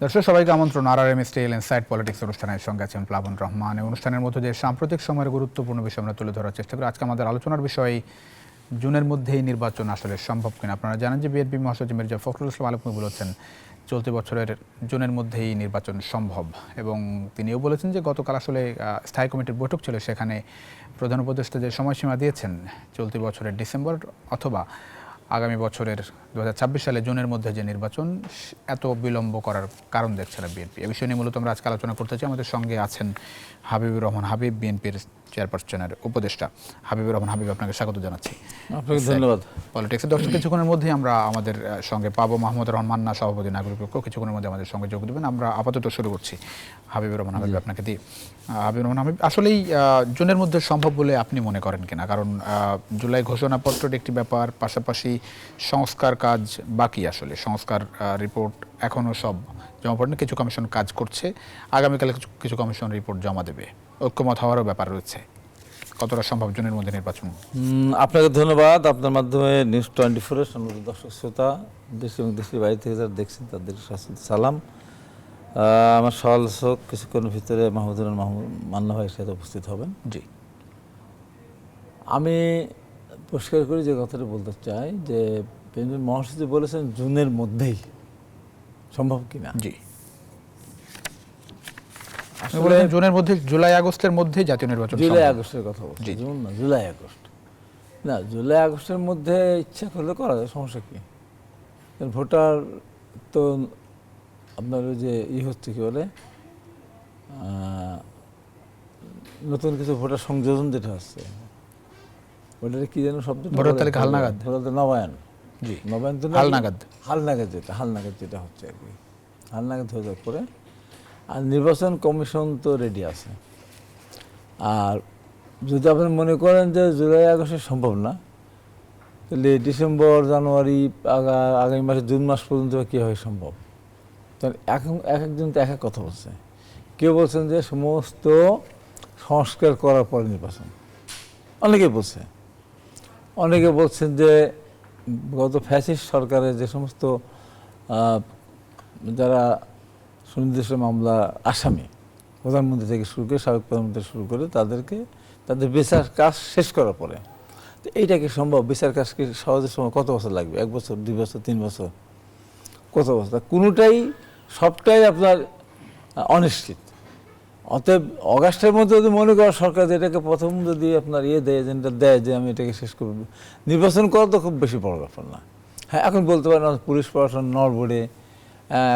দর্শক সবাইকে আমন্ত্রণ RRM স্টাইল ইনসাইড পলিটিক্স অনুষ্ঠানের সঙ্গে আছেন প্লাবন রহমান। এই অনুষ্ঠানের মধ্যে যে সাম্প্রতিক সময়ের গুরুত্বপূর্ণ বিষয় আমরা তুলে ধরার চেষ্টা করি। আজকে আমাদের আলোচনার বিষয় জুনের মধ্যেই নির্বাচন আসলে সম্ভব কিনা। আপনারা জানেন যে বিএনপি মহাসচিব মির্জা ফখরুল ইসলাম আলমগীর বলেছেন চলতি বছরের জুনের মধ্যেই নির্বাচন সম্ভব, এবং তিনিও বলেছেন যে গতকাল আসলে স্থায়ী কমিটির বৈঠক ছিল, সেখানে প্রধান উপদেষ্টা যে সময়সীমা দিয়েছেন চলতি বছরের ডিসেম্বর অথবা আগামী বছরের 2026 সালে জুনের মধ্যে যে নির্বাচন, এত বিলম্ব করার কারণ দেখছে না বিএনপি। এ বিষয় নিয়ে মূলত আমরা আজকে আলোচনা করতে চাই। আমাদের সঙ্গে আছেন হাবিবুর রহমান হাবিব, বিএনপির চেয়ারপারসনের উপদেষ্টা। হাবিবুর রহমান হাবিব, আপনাকে স্বাগত জানাচ্ছি। আপনাকে ধন্যবাদ। পলিটিক্সের দর্শক কিছুক্ষণের মধ্যেই আমরা আমাদের সঙ্গে পাবো মাহমুদ রহমান মান্না, সভাপতি নাগরিক পক্ষ, কিছুক্ষণের মধ্যে আমাদের সঙ্গে যোগ দেবেন। আমরা আপাতত শুরু করছি হাবিবুর রহমান হাবিব, আপনাকে দিই। হাবিবুর রহমান হাবিব, আসলেই জুনের মধ্যে সম্ভব বলে আপনি মনে করেন কিনা? কারণ জুলাই ঘোষণাপত্রের একটি ব্যাপার, পাশাপাশি সংস্কার কাজ বাকি, আসলে সংস্কার রিপোর্ট এখনও সব জমা পড়েনি, কিছু কমিশন কাজ করছে, আগামীকালে কিছু কমিশন রিপোর্ট জমা দেবে, ঐক্যমত হওয়ারও ব্যাপার রয়েছে। কতটা সম্ভব জুনের মধ্যে নির্বাচন? আপনাকে ধন্যবাদ। আপনার মাধ্যমে নিউজ 24-এর সম্মানিত দর্শক শ্রোতা, দেশ এবং দেশের বাইরে থেকে যারা দেখছেন তাদের সালাম। আমার সহলোচক কিছুক্ষণের ভিতরে মাহমুদুর মান্না ভাইয়ের সাথে উপস্থিত হবেন। জি, আমি পরিষ্কার করে যে কথাটা বলতে চাই যে বিএনপি মহাসচিব বলেছেন জুনের মধ্যেই সম্ভব কিনা। জি, আসলে জুনের মধ্যে, জুলাই আগস্টের মধ্যেই জাতীয় নির্বাচন। জুলাই আগস্টের কথা বলছি, জুন না, জুলাই আগস্ট না। জুলাই আগস্টের মধ্যে ইচ্ছা করলে করা যায়, সমস্যা কি? ভোটার তো আপনার ওই যে হচ্ছে কি বলে নতুন কিছু ভোটার সংযোজন যেটা হচ্ছে, ওটার কি যেন শব্দ, ভোটার তালিকা হালনাগাদ, ভোটার নবায়ন। জি, নবায়ন তো হালনাগাদ, হালনাগাদ যেটা হচ্ছে আর কি, হালনাগাদ হয়ে যাওয়ার পরে আর নির্বাচন কমিশন তো রেডি আছে। আর যদি আপনি মনে করেন যে জুলাই আগস্টে সম্ভব না, তাহলে ডিসেম্বর, জানুয়ারি, আগামী মাসে জুন মাস পর্যন্ত কীভাবে সম্ভব? তাহলে এখন এক একজন তো এক এক কথা বলছে। কেউ বলছেন যে সমস্ত সংস্কার করার পরে নির্বাচন, অনেকে বলছে। অনেকে বলছেন যে গত ফ্যাসিস্ট সরকারের যে সমস্ত যারা সুনির্দিষ্ট মামলা আসামি, প্রধানমন্ত্রী থেকে শুরু করে সাবেক প্রধানমন্ত্রী শুরু করে, তাদের বিচার কাজ শেষ করার পরে, তো এইটা কি সম্ভব? বিচার কাজ কি সহজের সময় কত বছর লাগবে? 1 বছর, 2 বছর, 3 বছর, কত বছর? কোনোটাই, সবটাই আপনার অনিশ্চিত। অতএব অগাস্টের মধ্যে যদি মনে করা সরকার এটাকে প্রথম যদি আপনার দেয়, এজেন্ডা দেয় যে আমি এটাকে শেষ করব, নির্বাচন করা তো খুব বেশি বড় ব্যাপার না। হ্যাঁ, এখন বলতে পারেন পুলিশ প্রশাসন নড়বড়ে,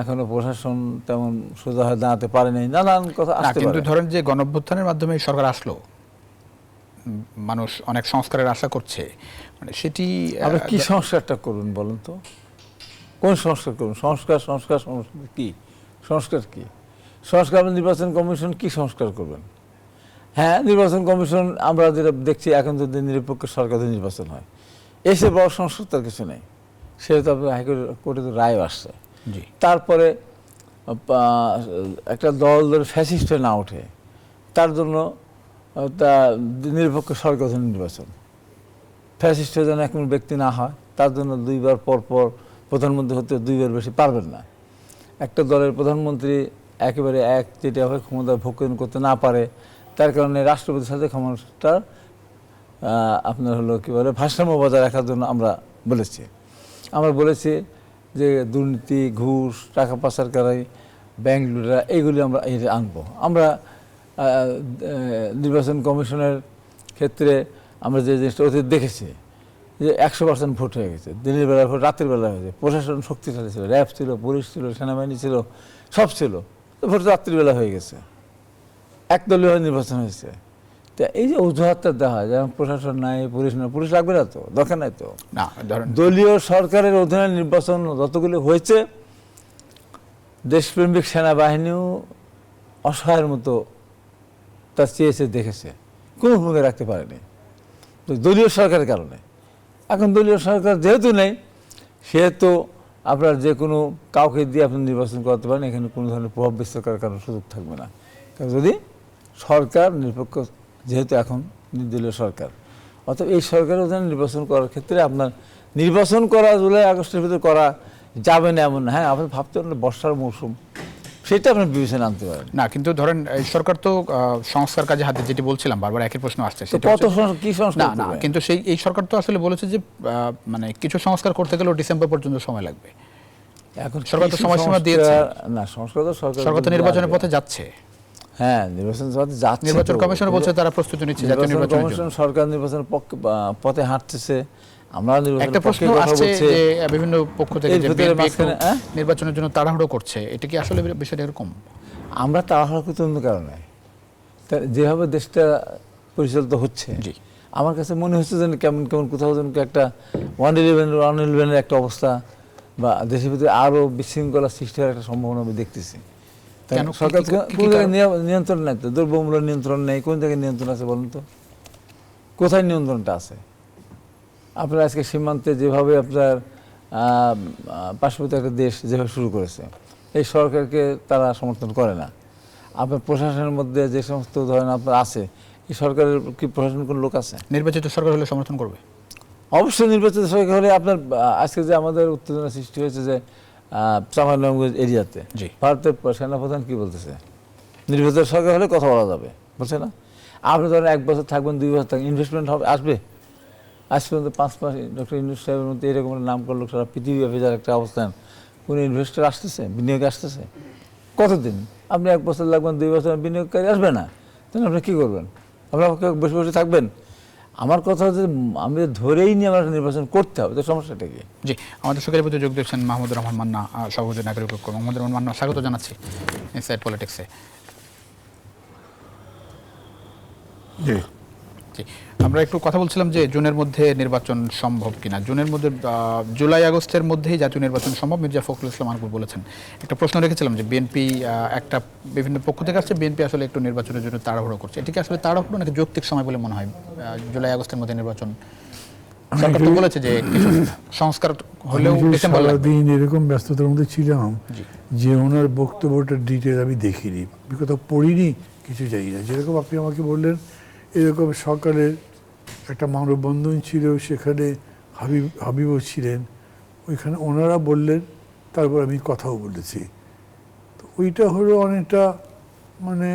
এখনো প্রশাসন তেমন সোজা হয়ে দাঁড়াতে পারে নাই, নানান কথা আসতে পারে। কিন্তু ধরেন যে গণঅভ্যুত্থানের মাধ্যমে সরকার আসলো, মানুষ অনেক সংস্কারের আশা করছে, মানে সেটি আপনি কি সংস্কারটা করবেন বলুন তো? কোন সংস্কার করুন? সংস্কার কি? সংস্কার কি? সংস্কার নির্বাচন কমিশন কি সংস্কার করবেন? হ্যাঁ, নির্বাচন কমিশন আমরা যেটা দেখছি এখন যদি নিরপেক্ষ সরকার নির্বাচন হয়, এসে বড় সংস্কার তার কিছু নেই। সেহেতু আপনার হাইকোর্টে তো রায় আসছে। তারপরে একটা দল ধরে ফ্যাসিস্ট না ওঠে, তার জন্য তা নিরপেক্ষ সরকার নির্বাচন, ফ্যাসিস্ট যেন এক ব্যক্তি না হয়, তার জন্য 2 বার পর প্রধানমন্ত্রী হতে 2 বার বেশি পারবেন না। একটা দলের প্রধানমন্ত্রী একেবারে যেটা ক্ষমতা ভোগ করতে না পারে, তার কারণে রাষ্ট্রপতির সাথে ক্ষমতা আপনার হলো কী বলে ভারসাম্য বজায় রাখার জন্য আমরা বলেছি যে দুর্নীতি, ঘুষ, টাকা পাচারকারী, ব্যাংক লুটেরা, এইগুলি আমরা আনবো। আমরা নির্বাচন কমিশনের ক্ষেত্রে আমরা যে জিনিসটা অতীত দেখেছি যে 100% ভোট হয়ে গেছে, দিনের বেলা ভোট, রাতের বেলা হয়েছে, প্রশাসন শক্তিশালী ছিল, র্যাব ছিল, পুলিশ ছিল, সেনাবাহিনী ছিল, সব ছিল, ভোট রাত্রিবেলা হয়ে গেছে, একদলীয় নির্বাচন হয়েছে। তা এই যে অজুহাতটা দেওয়া হয়, যেমন প্রশাসন নাই, পুলিশ নাই, পুলিশ লাগবে না তো, দরকার নাই তো। দলীয় সরকারের অধীনে নির্বাচন যতগুলি হয়েছে, দেশপ্রেমিক সেনাবাহিনীও অসহায়ের মতো তার চেয়েছে, দেখেছে, কোনো ভূমিকা রাখতে পারেনি দলীয় সরকারের কারণে। এখন দলীয় সরকার যেহেতু নেই, সেহেতু আপনার যে কোনো কাউকে দিয়ে আপনি নির্বাচন করতে পারেন, এখানে কোনো ধরনের প্রভাব বিস্তার করার কারণ সুযোগ থাকবে না। কারণ যদি সরকার নিরপেক্ষ, যেহেতু এখন নির্দলীয় সরকার, অর্থাৎ এই সরকারের অধীনে নির্বাচন করার ক্ষেত্রে আপনার নির্বাচন করা জুলাই আগস্টের ভিতরে করা যাবে না এমন না। হ্যাঁ, আপনি ভাবতে পারেন বর্ষার মৌসুম, সেটা আপনি বিবেচনা আনতে পারেন। না, কিন্তু ধরেন এই সরকার তো সংস্কার কাজে হাতে, যেটি বলছিলাম বারবার একই প্রশ্ন আসছে তো সেটা কত হচ্ছে- কি সংস্কার না না, করবে? কিন্তু এই সরকার তো আসলে বলেছে যে মানে কিছু সংস্কার করতে গেলেও ডিসেম্বর পর্যন্ত সময় লাগবে। এখন সরকার তো কিছু সময়সীমা সংস্কার- দিয়েছে। না, সংস্কার তো সরকার তো নির্বাচনের পথে যাচ্ছে। হ্যাঁ, নির্বাচন যাচ্ছে। নির্বাচন তো। কমিশন বলছে তারা প্রস্তুতি নিচ্ছে জাতীয় নির্বাচন নির্বাচনের কমিশন জন্য। সরকার নির্বাচনের পথে হাঁটতেছে, আমরা একটা নির্বাচনের প্রশ্ন পক্ষে কথা আসছে বলছি। যে বিভিন্ন পক্ষ থেকে এর যে ভিতরে বিএনপি একটু মাঝখানে, হ্যাঁ? নির্বাচনের জন্য তাড়াহুড়ো করছে, এটা কি আসলে বিষয়টা এরকম? আমরা তাড়াহুড়ো করতে অন্য কারণে, যেভাবে দেশটা পরিচালিত হচ্ছে, জি। আমার কাছে মনে হচ্ছে যেন কেমন কেমন কোথাও যেন একটা 111 একটা অবস্থা, বা দেশের ভিতরে আরো বিশৃঙ্খলা সৃষ্টি হওয়ার একটা সম্ভাবনা আমি দেখতেছি। কেন? সরকার কি- কি- কোন কি জায়গায় নিয়ন্ত্রণ নাই তো, দ্রব্যমূল্য নিয়ন্ত্রণ নেই, কোন জায়গায় নিয়ন্ত্রণ আছে বলুন তো? কোথায় নিয়ন্ত্রণটা আছে? আপনার আজকে সীমান্তে যেভাবে আপনার পার্শ্ববর্তী একটা দেশ যেভাবে শুরু করেছে, এই সরকারকে তারা সমর্থন করে না। আপনার প্রশাসনের মধ্যে যে সমস্ত ধরেন আপনার আছে, এই সরকারের কি প্রশাসন কোন লোক আছে? নির্বাচিত সরকার হলে সমর্থন করবে। অবশ্যই নির্বাচিত সরকার হলে আপনার আজকে যে আমাদের উত্তেজনা সৃষ্টি হয়েছে যে চাঁপাইনবাবগঞ্জ এরিয়াতে, জি। ভারতের সেনাপ্রধান কি বলতেছে, নির্বাচিত সরকার হলে কথা বলা যাবে, বলছে না? আপনি ধরেন 1 বছর থাকবেন, 2 বছর থাকবেন, ইনভেস্টমেন্ট হবে, আসবে। আজ পর্যন্ত 5 মাস ডক্টর ইউনূস সাহেবের মধ্যে এরকম একটা নাম করলো, সারা পৃথিবীব্যাপী যার একটা অবস্থান, কোনো ইনভেস্টর আসতেছে, বিনিয়োগ আসতেছে কতদিন? আপনি 1 বছর লাগবেন, 2 বছর বিনিয়োগকারী আসবে না, তাহলে আপনি কী করবেন? আপনার বসে বসে থাকবেন? আমার কথা হচ্ছে আমি ধরেই নিয়ে আমরা নির্বাচন করতে হবে, তো সমস্যাটা কি? জি, আমাদের সরকারের প্রতি যোগ দিচ্ছেন মাহমুদুর রহমান মান্না, সভাপতি নাগরিক ঐক্য। মাহমুদুর রহমান মান্না, স্বাগত জানাচ্ছি ইনসাইড পলিটিক্সে। জি। জি, আমরা একটু কথা বলছিলাম যে জুনের মধ্যে নির্বাচন সম্ভব কিনা। জুনের মধ্যে জুলাই আগস্টের মধ্যেই জাতীয় নির্বাচন সম্ভব, মির্জা ফখরুল ইসলাম আনকুর বলেছেন। একটা প্রশ্ন রেখেছিলাম যে বিএনপি একটা বিভিন্ন পক্ষ থেকে আসছে, বিএনপি আসলে একটু নির্বাচনের জন্য তাড়াহুড়ো করছে। এটা কি আসলে তাড়াহুড়ো নাকি যৌক্তিক সময় বলে মনে হয়? জুলাই আগস্টের মধ্যে নির্বাচন, সরকার তো বলেছে যে কিছু সংস্কার হলেও ডিসেম্বর লাগবে। সারাদিন এরকম ব্যস্ততার মধ্যে ছিলাম যে ওনার বক্তব্যটা ডিটেল আমি দেখিনি, বিগত পড়িনি, কিছু জানি না। যেরকম আপনি আমাকে বললেন, এরকম সকালের একটা মানববন্ধন ছিল, সেখানে হাবিবও ছিলেন, ওইখানে ওনারা বললেন, তারপর আমি কথাও বলেছি। তো ওইটা হলো অনেকটা মানে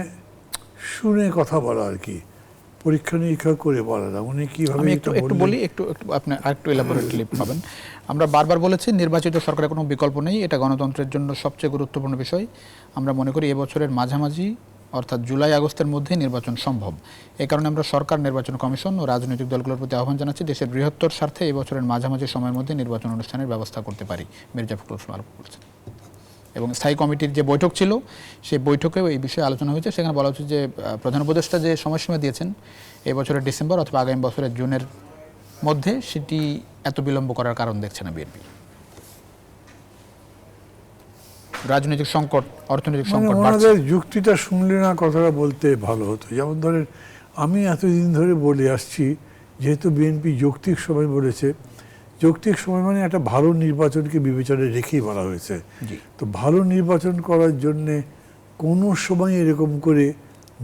শুনে কথা বলা আর কি, পরীক্ষা নিরীক্ষা করে বলা না। উনি কীভাবে আমি একটু বলি, একটু আপনি আরেকটু এলাবোরেটলি পাবেন। আমরা বারবার বলেছি নির্বাচিত সরকারের কোনো বিকল্প নেই, এটা গণতন্ত্রের জন্য সবচেয়ে গুরুত্বপূর্ণ বিষয়। আমরা মনে করি এবছরের মাঝামাঝি অর্থাৎ জুলাই আগস্টের মধ্যে নির্বাচন সম্ভব। এই কারণে আমরা সরকার, নির্বাচন কমিশন ও রাজনৈতিক দলগুলোর প্রতি আহ্বান জানাচ্ছি, দেশের বৃহত্তর স্বার্থে এই বছরের মাঝামাঝি সময়ের মধ্যে নির্বাচন অনুষ্ঠানের ব্যবস্থা করতে পারি, মির্জা ফখরুল ইসলাম আনকু বলেছেন। এবং স্থায়ী কমিটির যে বৈঠক ছিল, সেই বৈঠকেও এই বিষয়ে আলোচনা হয়েছে। সেখানে বলা হচ্ছে যে প্রধান উপদেষ্টা যে সময়সীমা দিয়েছেন এই বছরের ডিসেম্বর অথবা আগামী বছরের জুনের মধ্যে, সেটি এত বিলম্ব করার কারণ দেখছে না বিএনপি। রাজনৈতিক সংকট, অর্থনৈতিক মানে সংকট বাড়ছে। ওনাদের যুক্তিটা শুনলে না কথাটা বলতে ভালো হতো। যেমন ধরেন, আমি এতদিন ধরে বলে আসছি, যেহেতু বিএনপি যৌক্তিক সময় বলেছে, যৌক্তিক সময় মানে একটা ভালো নির্বাচনকে বিবেচনায় রেখেই বলা হয়েছে। তো ভালো নির্বাচন করার জন্যে কোনো সময় এরকম করে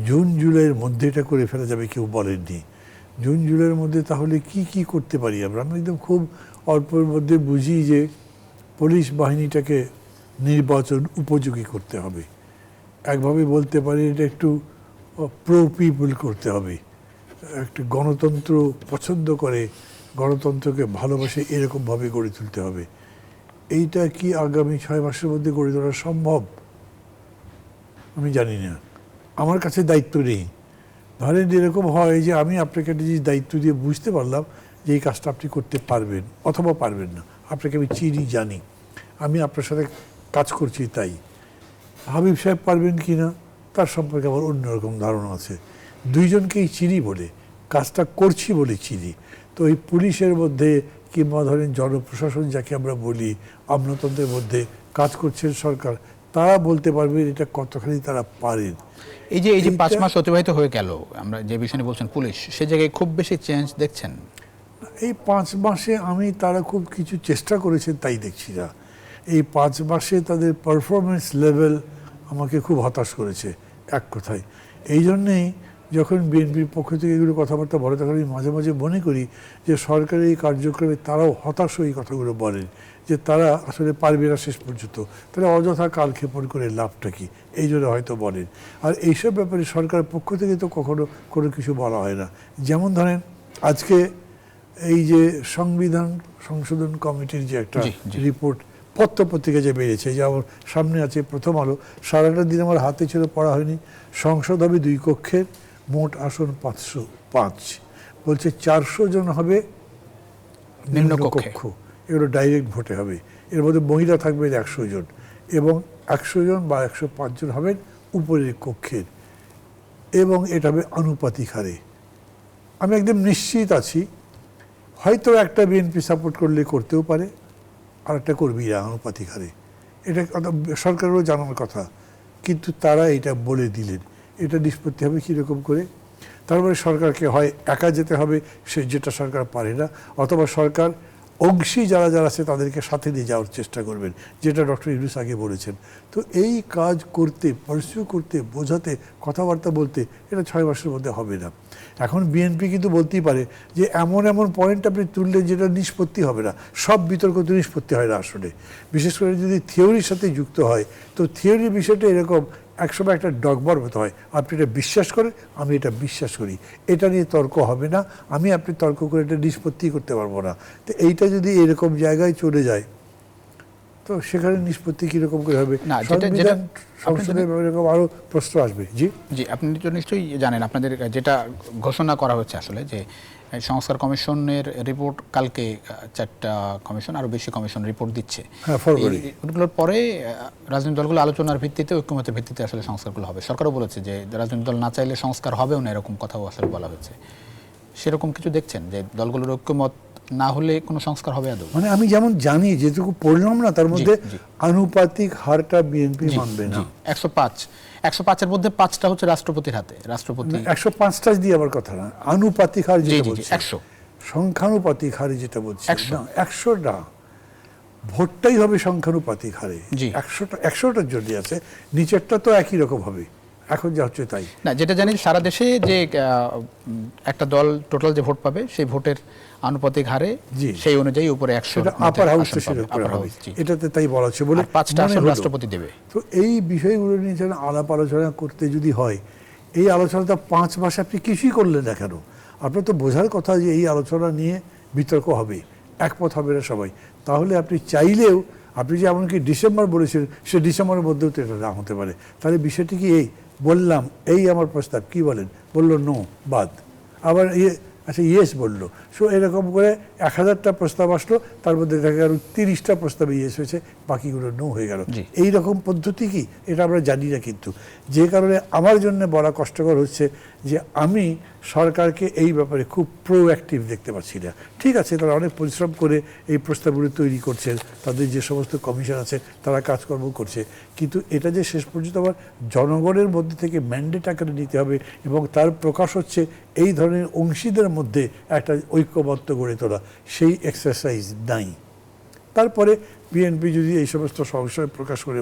জুন জুলাইয়ের মধ্যে এটা করে ফেলা যাবে কেউ বলেননি। জুন জুলাইয়ের মধ্যে তাহলে কি কি করতে পারি আমরা? আমি একদম খুব অল্পের মধ্যে বুঝি যে পুলিশ বাহিনীটাকে নির্বাচন উপযোগী করতে হবে। একভাবে বলতে পারি এটা একটু প্রো পিপল করতে হবে, একটু গণতন্ত্র পছন্দ করে, গণতন্ত্রকে ভালোবাসে, এরকমভাবে গড়ে তুলতে হবে। এইটা কি আগামী 6 মাসের মধ্যে গড়ে তোলা সম্ভব? আমি জানি না, আমার কাছে দায়িত্ব নেই। ধরেন এরকম হয় যে আমি আপনাকে একটা জিনিস দায়িত্ব দিয়ে বুঝতে পারলাম যে এই কাজটা আপনি করতে পারবেন অথবা পারবেন না, আপনাকে আমি চিনি, জানি, আমি আপনার সাথে কাজ করছি, তাই হাবিব সাহেব পারবেন কি না তার সম্পর্কে আমার অন্যরকম ধারণা আছে। দুইজনকেই চিনি বলে, কাজটা করছি বলে চিনি। তো এই পুলিশের মধ্যে কিংবা ধরেন জনপ্রশাসন যাকে আমরা বলি, আমলাতন্ত্রের মধ্যে কাজ করছেন সরকার, তারা বলতে পারবেন এটা কতখানি তারা পারেন। এই যে 5 মাস অতিবাহিত হয়ে গেল, আমরা যে বিষয় নিয়ে বলছেন পুলিশ, সে জায়গায় খুব বেশি চেঞ্জ দেখছেন? এই 5 মাসে তারা খুব কিছু চেষ্টা করেছেন তাই দেখছি না। এই 5 মাসে তাদের পারফরমেন্স লেভেল আমাকে খুব হতাশ করেছে এক কথায়। এই জন্যেই যখন বিএনপির পক্ষ থেকে এগুলো কথাবার্তা বলে তখন আমি মাঝে মাঝে মনে করি যে সরকারের এই কার্যক্রমে তারাও হতাশ এই কথাগুলো বলেন যে তারা আসলে পারবে না শেষ পর্যন্ত, তাহলে অযথা কালক্ষেপণ করে লাভটা কি, এই জন্য হয়তো বলেন। আর এইসব ব্যাপারে সরকারের পক্ষ থেকে তো কখনো কোনো কিছু বলা হয় না। যেমন ধরেন আজকে এই যে সংবিধান সংশোধন কমিটির যে একটা রিপোর্ট পত্রপত্রিকা যে বেরিয়েছে, যে আমার সামনে আছে প্রথম আলো, সারাটা দিন আমার হাতে ছিল, পড়া হয়নি। সংসদ হবে 2 কক্ষের, মোট আসন 505, বলছে 400 জন হবে নিম্নকক্ষ, এগুলো ডাইরেক্ট ভোটে হবে। এর মধ্যে মহিলা থাকবেন 100 জন এবং 100 জন বা 105 জন হবেন উপরের কক্ষের, এবং এটা হবে আনুপাতিক হারে। আমি একদম নিশ্চিত আছি হয়তো একটা বিএনপি সাপোর্ট করলে করতেও পারে, আর একটা করবি না আনুপাতিক হারে, এটা সরকারেরও জানার কথা, কিন্তু তারা এটা বলে দিলেন। এটা নিষ্পত্তি হবে কীরকম করে? তারপরে সরকারকে হয় একা যেতে হবে, সে যেটা সরকার পারে না, অথবা সরকার অংশী যারা যারা আছে তাদেরকে সাথে নিয়ে যাওয়ার চেষ্টা করবেন, যেটা ডক্টর ইউনূস আগে বলেছেন। তো এই কাজ করতে, পারসিউ করতে, বোঝাতে, কথাবার্তা বলতে এটা 6 মাসের মধ্যে হবে না। এখন বিএনপি কিন্তু বলতেই পারে যে এমন এমন পয়েন্ট আপনি তুললেন যেটা নিষ্পত্তি হবে না। সব বিতর্ক তো নিষ্পত্তি হয় না আসলে, বিশেষ করে যদি থিওরির সাথে যুক্ত হয়। তো থিওরির বিষয়টা এরকম একসময় একটা ডগমার মতো হয়, আপনি এটা বিশ্বাস করেন, আমি এটা বিশ্বাস করি, এটা নিয়ে তর্ক হবে না, আমি আপনি তর্ক করে এটা নিষ্পত্তি করতে পারবো না। তো এইটা যদি এরকম জায়গায় চলে যায় তো সেখানে নিষ্পত্তি কীরকম করে হবে? সংবিধান সংসদের এরকম আরও প্রশ্ন আসবে। জি জি, আপনি তো নিশ্চয়ই জানেন আপনাদের যেটা ঘোষণা করা হচ্ছে আসলে, যে সংস্কার কমিশনের রিপোর্ট কালকে 4টা কমিশন, আরও বেশি কমিশন রিপোর্ট দিচ্ছে। রিপোর্টগুলোর পরে রাজনৈতিক দলগুলো আলোচনার ভিত্তিতে, ঐক্যমতের ভিত্তিতে আসলে সংস্কারগুলো হবে। সরকারও বলেছে যে রাজনৈতিক দল না চাইলে সংস্কার হবেও না, এরকম কথাও আসলে বলা হয়েছে। সেরকম কিছু দেখছেন যে দলগুলোর ঐক্যমত না হলে কোনো সংস্কার হবে আদৌ? মানে আমি যেমন জানি, যেটুকু পড়লাম না, তার মধ্যে আনুপাতিক হারটা বিএনপি মানবে না। 105-এর মধ্যে 5টা হচ্ছে রাষ্ট্রপতির হাতে। রাষ্ট্রপতি 105টা দিয়ে আবার কথা না, আনুপাতিক হার যেটা বলছে, 100 সংখ্যানুপাতিক হারে যেটা বলছে, না 100 না, ভোটটাই হবে সংখ্যানুপাতিক হারে। 100টার জন্য আছে, নিচেরটা তো একই রকম হবে এখন যা হচ্ছে তাই না। যেটা জানি সারা দেশে যে একটা দল টোটাল যে ভোট পাবে সেই ভোটের আনুপাতিক হারে সেই অনুযায়ী উপরে 100 আপার হাউস হবে, এটাতে তাই বলা হচ্ছে বলে 5টা আসন রাষ্ট্রপতি দেবে। তো এই বিষয়গুলো নিয়ে যেন আলাপ আলোচনা করতে যদি হয়, এই আলোচনাটা 5 মাস আপনি কিছুই করলেন না কেন? আপনার তো বোঝার কথা যে এই আলোচনা নিয়ে বিতর্ক হবে, একমত হবে না সবাই। তাহলে আপনি চাইলেও, আপনি যে এমনকি ডিসেম্বর বলেছেন, সে ডিসেম্বরের মধ্যেও তো এটা না হতে পারে। তাহলে বিষয়টি কি এই বললাম, এই আমার প্রস্তাব, কি বলেন? বললো নো, বাদ। আবার আচ্ছা ইয়েস বললো। সো এরকম করে 1000টা প্রস্তাব আসলো, তার মধ্যে দেখা গেল 30টা প্রস্তাবে ইয়েস হয়েছে, বাকিগুলো নো হয়ে গেল। এই রকম পদ্ধতি কি, এটা আমরা জানি না। কিন্তু যে কারণে আমার জন্য বলা কষ্টকর হচ্ছে যে আমি সরকারকে এই ব্যাপারে খুব প্রোঅ্যাক্টিভ দেখতে পাচ্ছি না। ঠিক আছে, তারা অনেক পরিশ্রম করে এই প্রস্তাবগুলো তৈরি করছেন, তাদের যে সমস্ত কমিশন আছে তারা কাজকর্ম করছে, কিন্তু এটা যে শেষ পর্যন্ত আবার জনগণের মধ্যে থেকে ম্যান্ডেট আকারে নিতে হবে এবং তার প্রকাশ হচ্ছে এই ধরনের অংশীদের মধ্যে একটা ঐক্যবদ্ধ গড়ে তোলা, সেই এক্সারসাইজ নাই। তারপরে বিএনপি যদি এই সমস্ত সংশয় প্রকাশ করে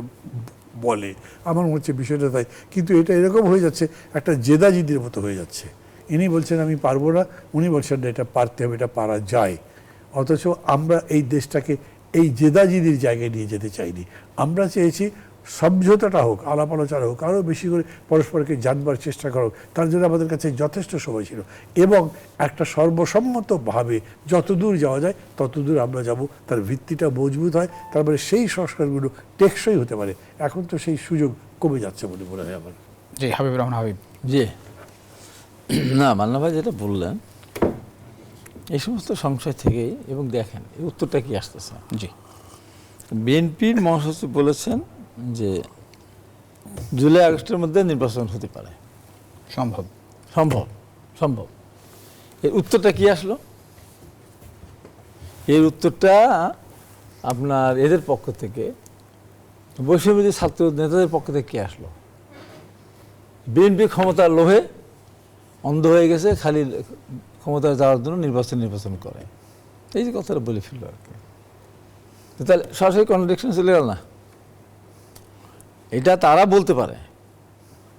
বলে, আমার মনে হচ্ছে বিষয়টা তাই। কিন্তু এটা এরকম হয়ে যাচ্ছে, একটা জেদাজিদির মতো হয়ে যাচ্ছে। ইনি বলছেন আমি পারবো না, উনি বলছেন না এটা পারতে হবে, এটা পারা যায়। অথচ আমরা এই দেশটাকে এই জেদাজিদির জায়গায় নিয়ে যেতে চাইনি। আমরা চেয়েছি সমঝোতাটা হোক, আলাপ আলোচনা হোক, আরও বেশি করে পরস্পরকে জানবার চেষ্টা করো। তার জন্য আমাদের কাছে যথেষ্ট সময় ছিল এবং একটা সর্বসম্মতভাবে যতদূর যাওয়া যায় ততদূর আমরা যাব, তার ভিত্তিটা মজবুত হয়, তারপরে সেই সংস্কারগুলো টেকসই হতে পারে। এখন তো সেই সুযোগ কমে যাচ্ছে বলে মনে হয় আমার। জি, হাবিবুর রহমান হাবিব। জি না, মান্না ভাই যেটা বললেন এই সমস্ত সংশয় থেকেই, এবং দেখেন এই উত্তরটা কি আসতেছে। জি, বিএনপির মহাসচিব বলেছেন যে জুলাই আগস্টের মধ্যে নির্বাচন হতে পারে, সম্ভব সম্ভব সম্ভব। এর উত্তরটা কি আসলো? এর উত্তরটা আপনার এদের পক্ষ থেকে, বৈষম্যবিরোধী ছাত্র নেতাদের পক্ষ থেকে কি আসলো? বিএনপি ক্ষমতার লোভে অন্ধ হয়ে গেছে, খালি ক্ষমতায় যাওয়ার জন্য নির্বাচন করে, এই যে কথাটা বলে ফেলল আর কি। তাহলে সরাসরি কন্ট্রাডিকশন চলে গেল না? এটা তারা বলতে পারে,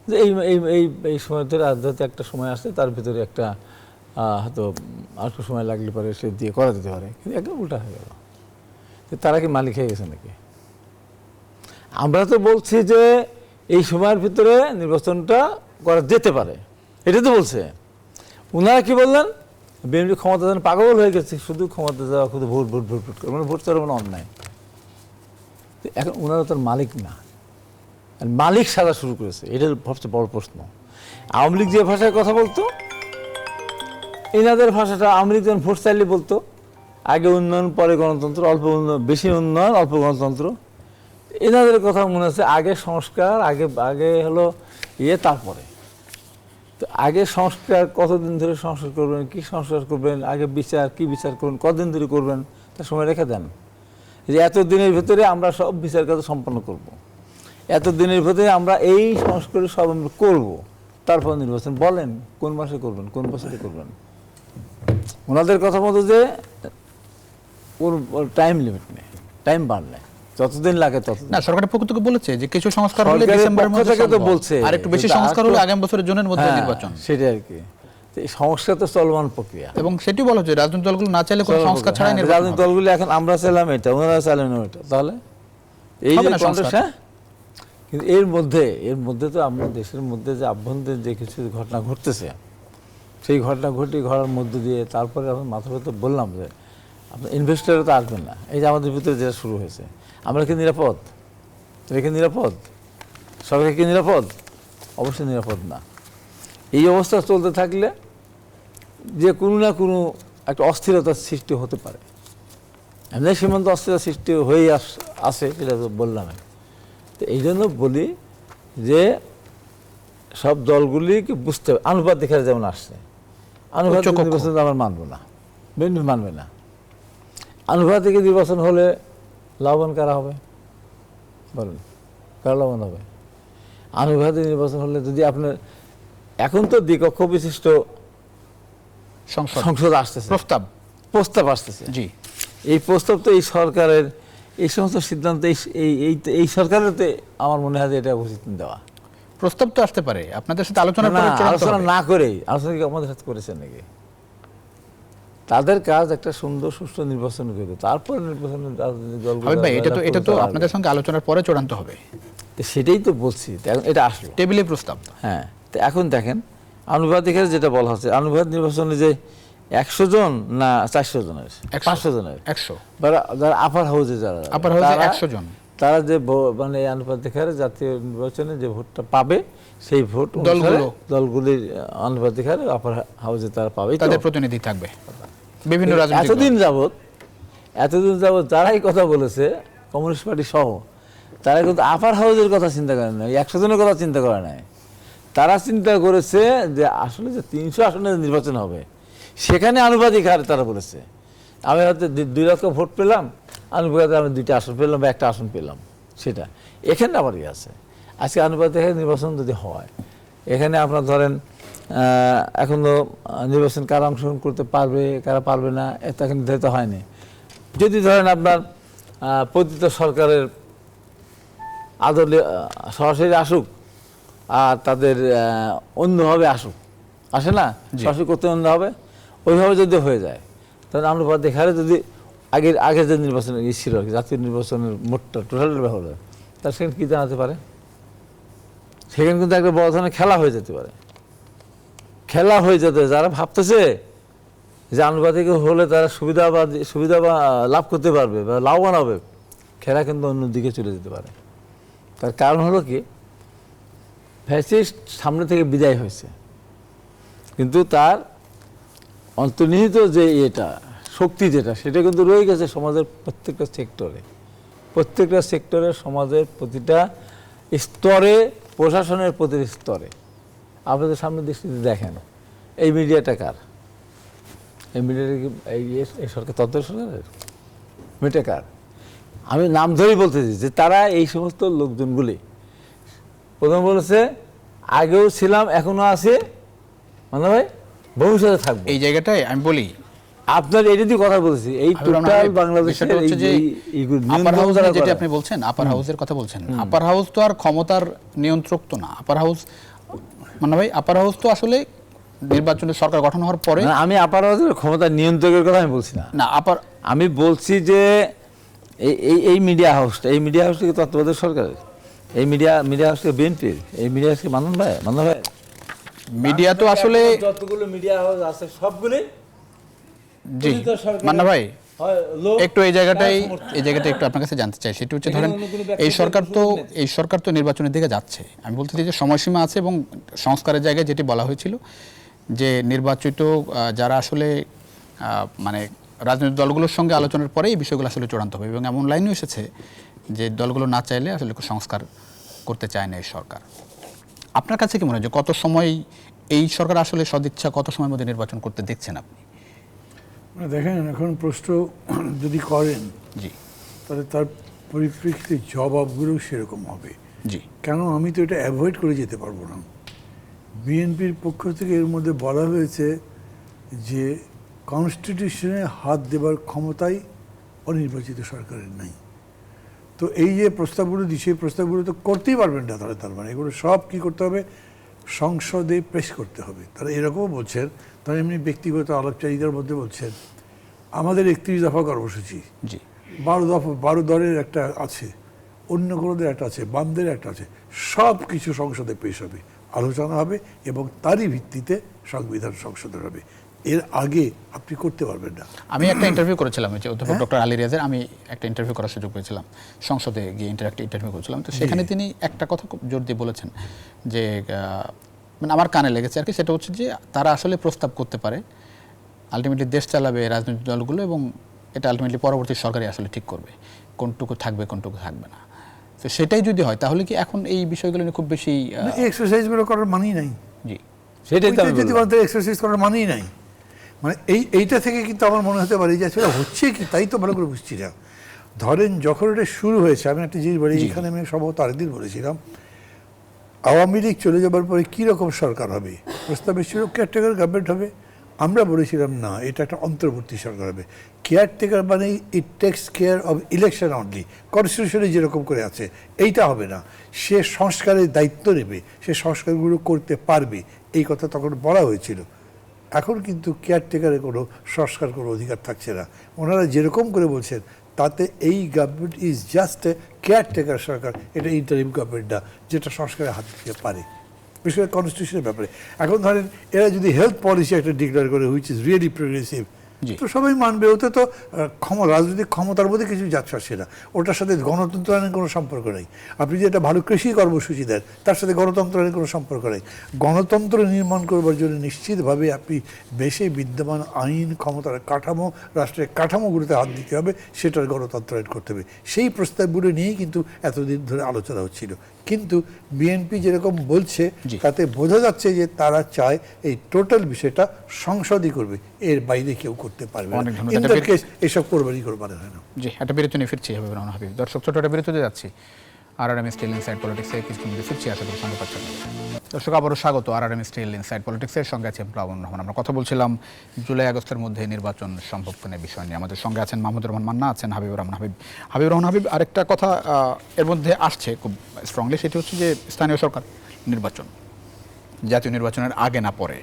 যে এই এই এই এই সময় ধরে আধ্যাত্মিক একটা সময় আসছে, তার ভিতরে একটা হয়তো আর একটু সময় লাগলে পরে সে দিয়ে করা যেতে পারে, কিন্তু একদম উল্টা হয়ে গেল। তারা কি মালিক হয়ে গেছে নাকি? আমরা তো বলছি যে এই সময়ের ভিতরে নির্বাচনটা করা যেতে পারে, এটা তো বলছে। ওনারা কি বললেন? বিএনপি ক্ষমতা যেন পাগল হয়ে গেছে, শুধু ক্ষমতা যাওয়া, শুধু ভোট ভোট ভোট ভোট করে, মানে ভোট চাওয়া মানে অন্যায়। এখন ওনারা তো মালিক না, মালিক সাজা শুরু করেছে, এটা সবচেয়ে বড় প্রশ্ন। আওয়ামী লীগ যে ভাষায় কথা বলতো, এনাদের ভাষাটা আওয়ামী লীগ যখন ভোট চাইলে বলতো আগে উন্নয়ন পরে গণতন্ত্র, অল্প উন্নয়ন বেশি উন্নয়ন অল্প গণতন্ত্র। এনাদের কথা মনে হচ্ছে আগে সংস্কার, আগে আগে হলো তারপরে। তো আগে সংস্কার, কতদিন ধরে সংস্কার করবেন, কি সংস্কার করবেন, আগে বিচার, কি বিচার করবেন, কতদিন ধরে করবেন, তার সময় রেখে দেন। যে এতদিনের ভিতরে আমরা সব বিচার কাজ সম্পন্ন করব, এতদিনের ভিতরে আমরা এই সংস্কার সব আমরা করবো, তারপর নির্বাচন। বলেন কোন মাসে করবেন, কোন বছরে করবেন? ওনাদের কথা মতো যে ওর টাইম লিমিট নেই, টাইম বার নেই, যতদিন লাগে ততদিন। না, সরকারের পক্ষ থেকে বলেছে যে কিছু সংস্কার হলে সরকারের ডিসেম্বরের পক্ষ মধ্যে থেকে তো সম্ভব। বলছে, আর একটু বেশি কিন্তু সংস্কার আর হলে তো- আগামী বছরের জুনের মধ্যে হ্যাঁ, নির্বাচন। সেটাই আর কি। তো এই সংস্কার তো চলমান প্রক্রিয়া, এবং সেটি বলা হচ্ছে রাজনৈতিক দলগুলো না চাইলে কোনো সংস্কার ছাড়াই হ্যাঁ, নির্বাচন রাজনৈতিক হবে। দলগুলি এখন আমরা চাইলাম এটা, ওনারা চাইলেন ওইটা, তাহলে এই হবে যে না কন্টেস্ট। সংস্কার। হ্যাঁ, কিন্তু এর মধ্যে তো আমরা দেশের মধ্যে যে আভ্যন্তরীণ যে কিছু ঘটনা ঘটতেছে, সেই ঘটনা ঘটার মধ্য দিয়ে তারপরে এখন মাথা ব্যথা বললাম যে আপনার ইনভেস্টাররা তো আসবেন না। এই যে আমাদের ভিতরে যেটা শুরু হয়েছে, আমরা কি নিরাপদ? এটা কি নিরাপদ? সরকার কি নিরাপদ? অবশ্যই নিরাপদ না। এই অবস্থা চলতে থাকলে যে কোনো না কোনো একটা অস্থিরতার সৃষ্টি হতে পারে। এমনি সীমান্ত অস্থিরতার সৃষ্টি হয়েই আসে, সেটা তো বললাম। তো এই জন্য বলি যে সব দলগুলিকে বুঝতে হবে, আনুপাতিক হারে যেমন আসছে, আনুপাতিক উচ্চকক্ষ। নির্বাচন আমরা মানব না, বিএনপি মানবে না। আনুপাতিক নির্বাচন হলে লাভবান কারা হবে বলেন? কারা লাভবান হবে? আনুপাতিক নির্বাচন হলে যদি আপনার এখন তো দ্বিকক্ষ বিশিষ্ট সংসদ আসতেছে, প্রস্তাব আসতেছে। জি, এই প্রস্তাব তো এই সরকারের, এই সমস্ত সিদ্ধান্ত এই সরকারের তো আমার মনে হয় যে এটা উচিত দেওয়া। প্রস্তাব তো আসতে পারে আপনাদের সাথে আলোচনা করে চূড়ান্ত আলোচনা হবে। না করেই, আলোচনা কি আমাদের সাথে করেছেন নাকি? তাদের কাজ একটা সুন্দর সুষ্ঠু নির্বাচন করে, তারপর নির্বাচনের রাজনৈতিক দলগুলো হাবিব ভাই, এটা তো আপনাদের সঙ্গে আলোচনার পরে চূড়ান্ত হবে। সেটাই তো বলছি। তো এখন এটা আসলো টেবিলে প্রস্তাব। হ্যাঁ, তো এখন দেখেন আনুপাতিকের যেটা বলা হচ্ছে, আনুপাতিক নির্বাচনে যে 100 জন না 400 জনের, 500 জনের, 100 যারা আপার হাউসে, যারা আপার হাউসে তারা- 100 জন, তারা যে মানে এই আনুপাতিক হারে জাতীয় নির্বাচনে যে ভোটটা পাবে, সেই ভোট দলগুলির আনুপাতিক হারে আপার হাউসে তারা পাবে, তাদের প্রতিনিধি থাকবে বিভিন্ন রাজনৈতিক এতদিন দল। যাবৎ যারাই কথা বলেছে, কমিউনিস্ট পার্টি সহ, তারা কিন্তু আপার হাউসের কথা চিন্তা করে না, 100 জনের কথা চিন্তা করে নাই। তারা চিন্তা করেছে যে আসলে যে 300 আসনের নির্বাচন হবে, সেখানে আনুপাতিক হারে তারা বলেছে আমি হয়তো 2 লক্ষ ভোট পেলাম, আনুপাতিক হারে আমি 2টা আসন পেলাম বা 1টা আসন পেলাম, সেটা এখানে আবার আছে। আজকে আনুপাতিক হারে নির্বাচন যদি হয়, এখানে আপনার ধরেন এখনো নির্বাচন কারা অংশগ্রহণ করতে পারবে, কারা পারবে না, এটা এখন নির্ধারিত হয়নি। যদি ধরেন আপনার পতিত সরকারের আদলে সরাসরি আসুক, আর তাদের অন্যভাবে আসে না, সরাসরি করতে অন্য হবে, ওইভাবে যদি হয়ে যায়, তাহলে আনুপাতিক হারে যদি আগের যে নির্বাচনের ছিল আর কি, জাতীয় নির্বাচনের মোটটা টোটাল হলে, তার সেখানে কী জানাতে পারে? সেখানে কিন্তু একটা বড় ধরনের খেলা হয়ে যেতে পারে। খেলা হয়ে যেতে, যারা ভাবতেছে যে আনুপাতিক হলে তারা সুবিধা বা লাভ করতে পারবে বা লাভবান হবে, খেলা কিন্তু অন্যদিকে চলে যেতে পারে। তার কারণ হলো কি, ফ্যাসিস্ট সামনে থেকে বিদায় হয়েছে, কিন্তু তার অন্তর্নিহিত যে শক্তি যেটা, সেটা কিন্তু রয়ে গেছে সমাজের প্রত্যেকটা সেক্টরে, সমাজের প্রতিটা স্তরে, প্রশাসনের প্রতিটি স্তরে। আপনাদের সামনে দৃষ্টিতে দেখেন, এই মিডিয়াটা কার? এই মিডিয়াটা কি এই সরকার, তত্ত্বের সরকারের মিডিয়া কার? আমি নাম ধরেই বলতেছি যে তারা এই সমস্ত লোকজনগুলি প্রথম বলেছে আগেও ছিলাম, এখনো আছে, মানে ভাই ভবিষ্যতে থাকবো। এই জায়গাটায় আমি বলি, আপনার এটা দিয়ে কথা বলছি, এই টোটাল বাংলাদেশের আপার হাউস যেটা আপনি বলছেন, আপার হাউসের কথা বলছেন, আপার হাউস তো আর ক্ষমতার নিয়ন্ত্রক তো না। আপার হাউস মান্না ভাই, আপার হাউস তো আসলে নির্বাচনের সরকার গঠন হওয়ার পরে না, আমি আপার হাউসের ক্ষমতা নিয়ন্ত্রকের কথা আমি বলছি না। না আপার আমি বলছি যে এই মিডিয়া হাউসটা, এই মিডিয়া হাউসটা কি তত্ত্বাবধায়ক সরকারের? এই মিডিয়া হাউসটা বিএনপির? এই মিডিয়া হাউসকে মান্না ভাই মিডিয়া তো আসলে যতগুলো মিডিয়া হাউস আছে সবগুলোই জি পতিত সরকারের মান্না ভাই হয় লোক একটু এই জায়গাটাই একটু আপনার কাছে জানতে চাই, সেটা হচ্ছে ধরেন এই সরকার তো নির্বাচনের দিকে যাচ্ছে। আমি বলতে চাই যে সময়সীমা আছে এবং সংস্কারের জায়গায় যেটি বলা হয়েছিল যে নির্বাচিত যারা আসলে মানে রাজনৈতিক দলগুলোর সঙ্গে আলোচনার পরে এই বিষয়গুলো আসলে চূড়ান্ত হবে, এবং এমন লাইনও এসেছে যে দলগুলো না চাইলে আসলে সংস্কার করতে চায় না এই সরকার। আপনার কাছে কি মনে হয় যে কত সময় এই সরকার আসলে সদিচ্ছা কত সময়ের মধ্যে নির্বাচন করতে দেখছেন আপনি? মানে দেখেন, এখন প্রশ্ন যদি করেন জি তাহলে তার পরিপ্রেক্ষিতে জবাবগুলো সেরকম হবে। জি কেন আমি তো এটা অ্যাভয়েড করে যেতে পারবো না। বিএনপির পক্ষ থেকে এর মধ্যে বলা হয়েছে যে কনস্টিটিউশনে হাত দেবার ক্ষমতাই অনির্বাচিত সরকারের নাই। তো এই যে প্রস্তাবগুলো দিচ্ছে, এই প্রস্তাবগুলো তো করতেই পারবেন না তারা। তার মানে এগুলো সব কি করতে হবে, সংসদে পেশ করতে হবে। তারা এরকমও বলছেন, তারা এমনি ব্যক্তিগত আলাপচারিতার মধ্যে বলছেন আমাদের 31 দফা কর্মসূচি, জি 12 দলের একটা আছে, অন্য কোনোদের একটা আছে, বামদের একটা আছে, সব কিছু সংসদে পেশ হবে, আলোচনা হবে এবং তারই ভিত্তিতে সংবিধান সংশোধন হবে। এর আগে আপনি করতে পারবেন না। আমি একটা ইন্টারভিউ করেছিলাম যে অধ্যাপক ডক্টর আলী রিয়াজের, আমি একটা ইন্টারভিউ করার সুযোগ পেয়েছিলাম, সংসদে গিয়ে ইন্টারভিউ করেছিলাম। তো সেখানে তিনি একটা কথা খুব জোর দিয়ে বলেছেন যে মানে আমার কানে লেগেছে আর কি, সেটা হচ্ছে যে তারা আসলে প্রস্তাব করতে পারে, আলটিমেটলি দেশ চালাবে রাজনৈতিক দলগুলো, এবং এটা আলটিমেটলি পরবর্তী সরকারই আসলে ঠিক করবে কোনটুকু থাকবে কোনটুকু থাকবে না। তো সেটাই যদি হয় তাহলে কি এখন এই বিষয়গুলো নিয়ে খুব বেশি এই এক্সারসাইজগুলো করার মানেই নাই। জি সেটাই তো ওইটা যদি বলতে এক্সারসাইজ করার মানেই নাই, মানে এইটা থেকে কিন্তু আমার মনে হতে পারে যে আসলে হচ্ছে কি তাই তো ভালো করে বুঝছি না। ধরেন যখন এটা শুরু হয়েছে, আমি একটা জিনিস বলি, এখানে আমি সম্ভবত আরেকদিন বলেছিলাম, আওয়ামী লীগ চলে যাবার পরে কীরকম সরকার হবে, প্রস্তাব ছিল কেয়ারটেকার গভর্নমেন্ট হবে। আমরা বলেছিলাম না, এটা একটা অন্তর্বর্তী সরকার হবে। কেয়ারটেকার মানে it takes care of election only, কনস্টিটিউশনে যেরকম করে আছে এইটা হবে না। সে সংস্কারের দায়িত্ব নেবে, সে সংস্কারগুলো করতে পারবে, এই কথা তখন বলা হয়েছিল। এখন কিন্তু কেয়ারটেকারের কোনো সংস্কার কোনো অধিকার থাকছে না। ওনারা যেরকম করে বলছেন তাতে এই government is just a caretaker সরকার, এটা ইন্টারিম গভর্নমেন্ট না যেটা সংস্কারে হাত দিতে পারে, বিশেষ করে কনস্টিটিউশনের ব্যাপারে। এখন ধরেন এরা যদি হেলথ পলিসি একটা ডিক্লেয়ার করে হুইচ ইজ রিয়েলি প্রোগ্রেসিভ, তো সবাই মানবে। ওতে তো রাজনৈতিক ক্ষমতার মধ্যে কিছু যাচ্ছে আসে না, ওটার সাথে গণতন্ত্র আইনের কোনো সম্পর্ক নেই। আপনি যে একটা ভালো কৃষি কর্মসূচি দেন তার সাথে গণতন্ত্র আইনের কোনো সম্পর্ক নেই। গণতন্ত্র নির্মাণ করবার জন্য নিশ্চিতভাবে আপনি দেশে বিদ্যমান আইন, ক্ষমতার কাঠামো, রাষ্ট্রের কাঠামোগুলোতে হাত দিতে হবে, সেটার গণতন্ত্র আইন করতে হবে। সেই প্রস্তাবগুলো নিয়েই কিন্তু এতদিন ধরে আলোচনা হচ্ছিল। কিন্তু বিএনপি যেরকম বলছে তাতে বোঝা যাচ্ছে যে তারা চায় এই টোটাল বিষয়টা সংসদই করবে, এর বাইরে কেউ করতে পারবে না। ইন দ্যাট কেস এসব করবারই করবার হয় না। জি, একটা বিরতি নিয়ে ফিরছি হাবিবুর রহমান হাবিব। দর্শক, ছোট একটা বিরতিতে যাচ্ছি। আরআরএম স্টিল ইনসাইড পলিটিক্সে কিছু মিনিটে ফিরছি, আশা করি সঙ্গে পাচ্ছেন। দর্শক, আবারও স্বাগত আরআরএম স্টিল ইনসাইড পলিটিক্সের সঙ্গে আছে প্লাবন রহমান। আমরা কথা বলছিলাম জুলাই আগস্টের মধ্যে নির্বাচন সম্ভব কিনা বিষয় নিয়ে। আমাদের সঙ্গে আছেন মাহমুদুর রহমান মান্না, আছেন হাবিবুর রহমান হাবিব। হাবিবুর রহমান হাবিব, আরেকটা কথা এর মধ্যে আসছে খুব স্ট্রংলি, সেটি হচ্ছে যে স্থানীয় সরকার নির্বাচন জাতীয় নির্বাচনের আগে না পরে,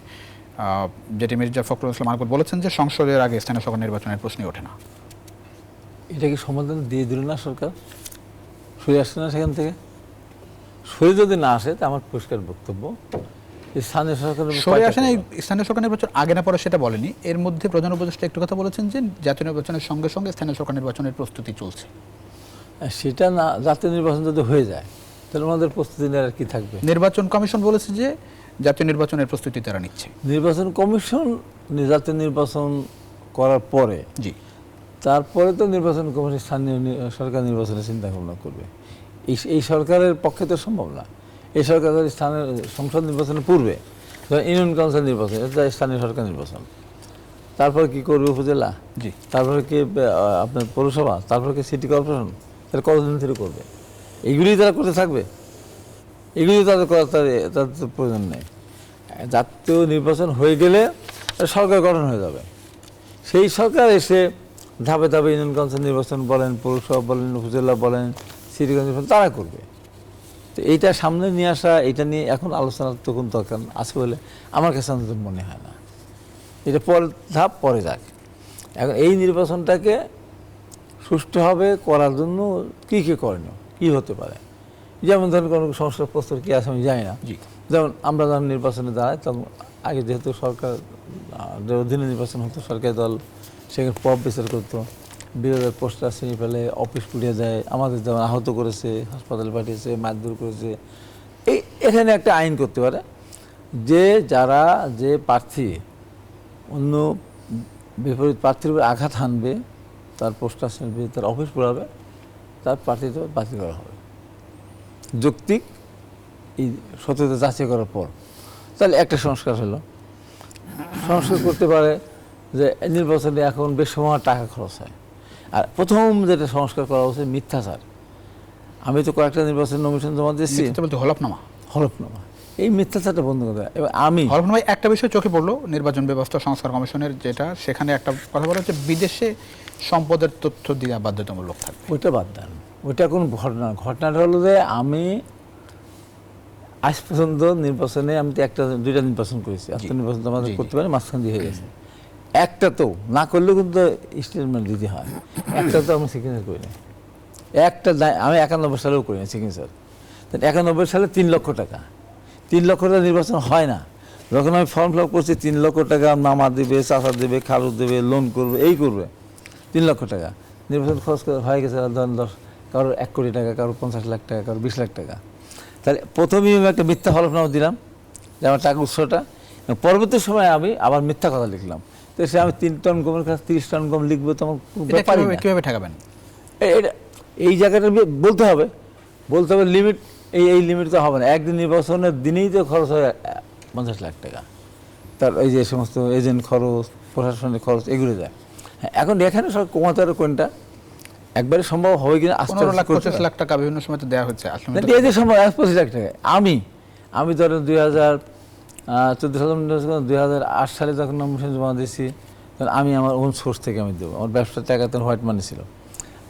যেটি মির্জা ফখরুল ইসলাম আলমগীর বলেছেন যে সংসদের আগে স্থানীয় সরকার নির্বাচনের প্রশ্নই ওঠে না। এটা কি সমাধান দিয়ে দিল না সরকার? সরে আসছে না সেখান থেকে? সরে যদি না আসে তা আমার পরিষ্কার বক্তব্য, স্থানীয় সরকার সরে আসেন। এই স্থানীয় সরকার নির্বাচন আগে না পরে সেটা বলেনি, এর মধ্যে প্রধান উপদেষ্টা একটু কথা বলেছেন যে জাতীয় নির্বাচনের সঙ্গে সঙ্গে স্থানীয় সরকার নির্বাচনের প্রস্তুতি চলছে। সেটা না, জাতীয় নির্বাচন যদি হয়ে যায় তাহলে আমাদের প্রস্তুতি নেওয়ার আর কি থাকবে? নির্বাচন কমিশন বলেছে যে জাতীয় নির্বাচনের প্রস্তুতি তারা নিচ্ছে। নির্বাচন কমিশন জাতীয় নির্বাচন করার পরে তারপরে তো নির্বাচন কমিশন স্থানীয় সরকার নির্বাচনের চিন্তা ভাবনা করবে। এই সরকারের পক্ষে তো সম্ভব না। এই সরকার স্থানীয় সংসদ নির্বাচনের পূর্বে ইউনিয়ন কাউন্সিল নির্বাচন, এটা স্থানীয় সরকার নির্বাচন, তারপরে কি করবে উপজেলা, তারপরে কি আপনার পৌরসভা, তারপরে কি সিটি কর্পোরেশন, তারা কতদিন ধরে করবে? এইগুলি তারা করতে থাকবে, এগুলি তাদের করার তাদের প্রয়োজন নেই। জাতীয় নির্বাচন হয়ে গেলে সরকার গঠন হয়ে যাবে। সেই সরকার এসে ধাপে ধাপে ইউনিয়ন কাউন্সিল নির্বাচন বলেন, পৌরসভা বলেন, উপজেলা বলেন, সিটি কর্পোরেশন তারা করবে। তো এইটা সামনে নিয়ে আসা, এটা নিয়ে এখন আলোচনার তো কোনো দরকার আছে বলে আমার কাছে অন্তত মনে হয় না। এটা পরের ধাপ, পরে যাক। এখন এই নির্বাচনটাকে সুষ্ঠুভাবে করার জন্য কী কী করণীয়, কী হতে পারে, যেমন ধরেন কোনো সংস্কার প্রস্তাব কী আছে আমি জানি না। জি। যেমন আমরা যখন নির্বাচনে দাঁড়াই তখন আগে যেহেতু সরকার অধীনে নির্বাচন হতো, সরকারি দল সেখানে পপ বিচার করতো, বিরোধের পোস্টার ছিঁড়ে ফেলে, অফিস পুড়িয়ে যায়, আমাদের যেমন আহত করেছে, হাসপাতালে পাঠিয়েছে, মারধর করেছে। এখানে একটা আইন করতে পারে যে যারা যে প্রার্থী অন্য বিপরীত প্রার্থীর উপর আঘাত হানবে, তার পোস্টার ছিঁড়বে, তার অফিস পোড়াবে, তার প্রার্থীতে বাতিল করা হবে যৌক্তিক এই সত্যতা যাচাই করার পর। তাহলে একটা সংস্কার হলো। সংস্কার করতে পারে যে নির্বাচনে এখন বেশ সময় টাকা খরচ হয়, আর প্রথম যেটা সংস্কার করা উচিত মিথ্যাচার। আমি তো কয়েকটা নির্বাচন নমিনেশন জমা দিচ্ছি, বলতে হলফনামা হলফনামা, এই মিথ্যাচারটা বন্ধ করে দেয়। এবার আমি হলফনামায় একটা বিষয় চোখে পড়লো, নির্বাচন ব্যবস্থা সংস্কার কমিশনের যেটা, সেখানে একটা কথা বলা হচ্ছে বিদেশে সম্পদের তথ্য দেওয়া বাধ্যতামূলক থাকবে। ওইটা বাদ দেন, ওইটা কোন ঘটনাটা হলো যে আমি আজ পর্যন্ত নির্বাচনে আমি তো দুইটা নির্বাচন করেছি, আজকে নির্বাচন তো আমাদের করতে পারি, মাঝখান দিয়ে হয়ে গেছে। একটা তো না করলেও কিন্তু স্টেটমেন্ট দিতে হয়, একটা তো আমি সিগনেচার করি না, একটা আমি 91 সালেও করি না সিগনেচার। 91 সালে 3 লক্ষ টাকা, 3 লক্ষ টাকা নির্বাচন হয় না। যখন আমি ফর্ম ফিল আপ করছি 3 লক্ষ টাকা মামা দেবে, চাচা দেবে, খালু দেবে, লোন করবে, এই করবে, 3 লক্ষ টাকা নির্বাচন খরচ করে হয়ে গেছে। ধরেন কারোর 1 কোটি টাকা, কারোর 50 লাখ টাকা, কারোর 20 লাখ টাকা। তাহলে প্রথমেই আমি একটা মিথ্যা হলফনামা দিলাম যে আমার টাকা উৎসটা, পরবর্তী সময় আমি আবার মিথ্যা কথা লিখলাম। তো সে আমি 3 টন গমের কাছে 30 টন গম লিখবো, তো আমার কিভাবে ঠেকাবেন? এই জায়গাটা বলতে হবে লিমিট, এই লিমিট তো হবে না। একদিন নির্বাচনের দিনেই তো খরচ হয় 50 লাখ টাকা, তার এই যে সমস্ত এজেন্ট খরচ, প্রশাসনিক খরচ, এগুলো যায়। হ্যাঁ, এখন এখানে সব কমাতে হবে কোনটা, একবারে সম্ভব হবে কিনা? 15 লাখ 25 লাখ টাকা বিভিন্ন সময় তো দেওয়া হচ্ছে, আসলে এই যে সম্ভব 25 লাখ টাকা। আমি ধরেন 2014 সালে 2008 সালে যখন নমিনেশন জমা দিয়েছি, তখন আমি আমার ওন সোর্স থেকে আমি দেবো, আমার ব্যবসার টাকা তখন হোয়াইট মানি ছিল।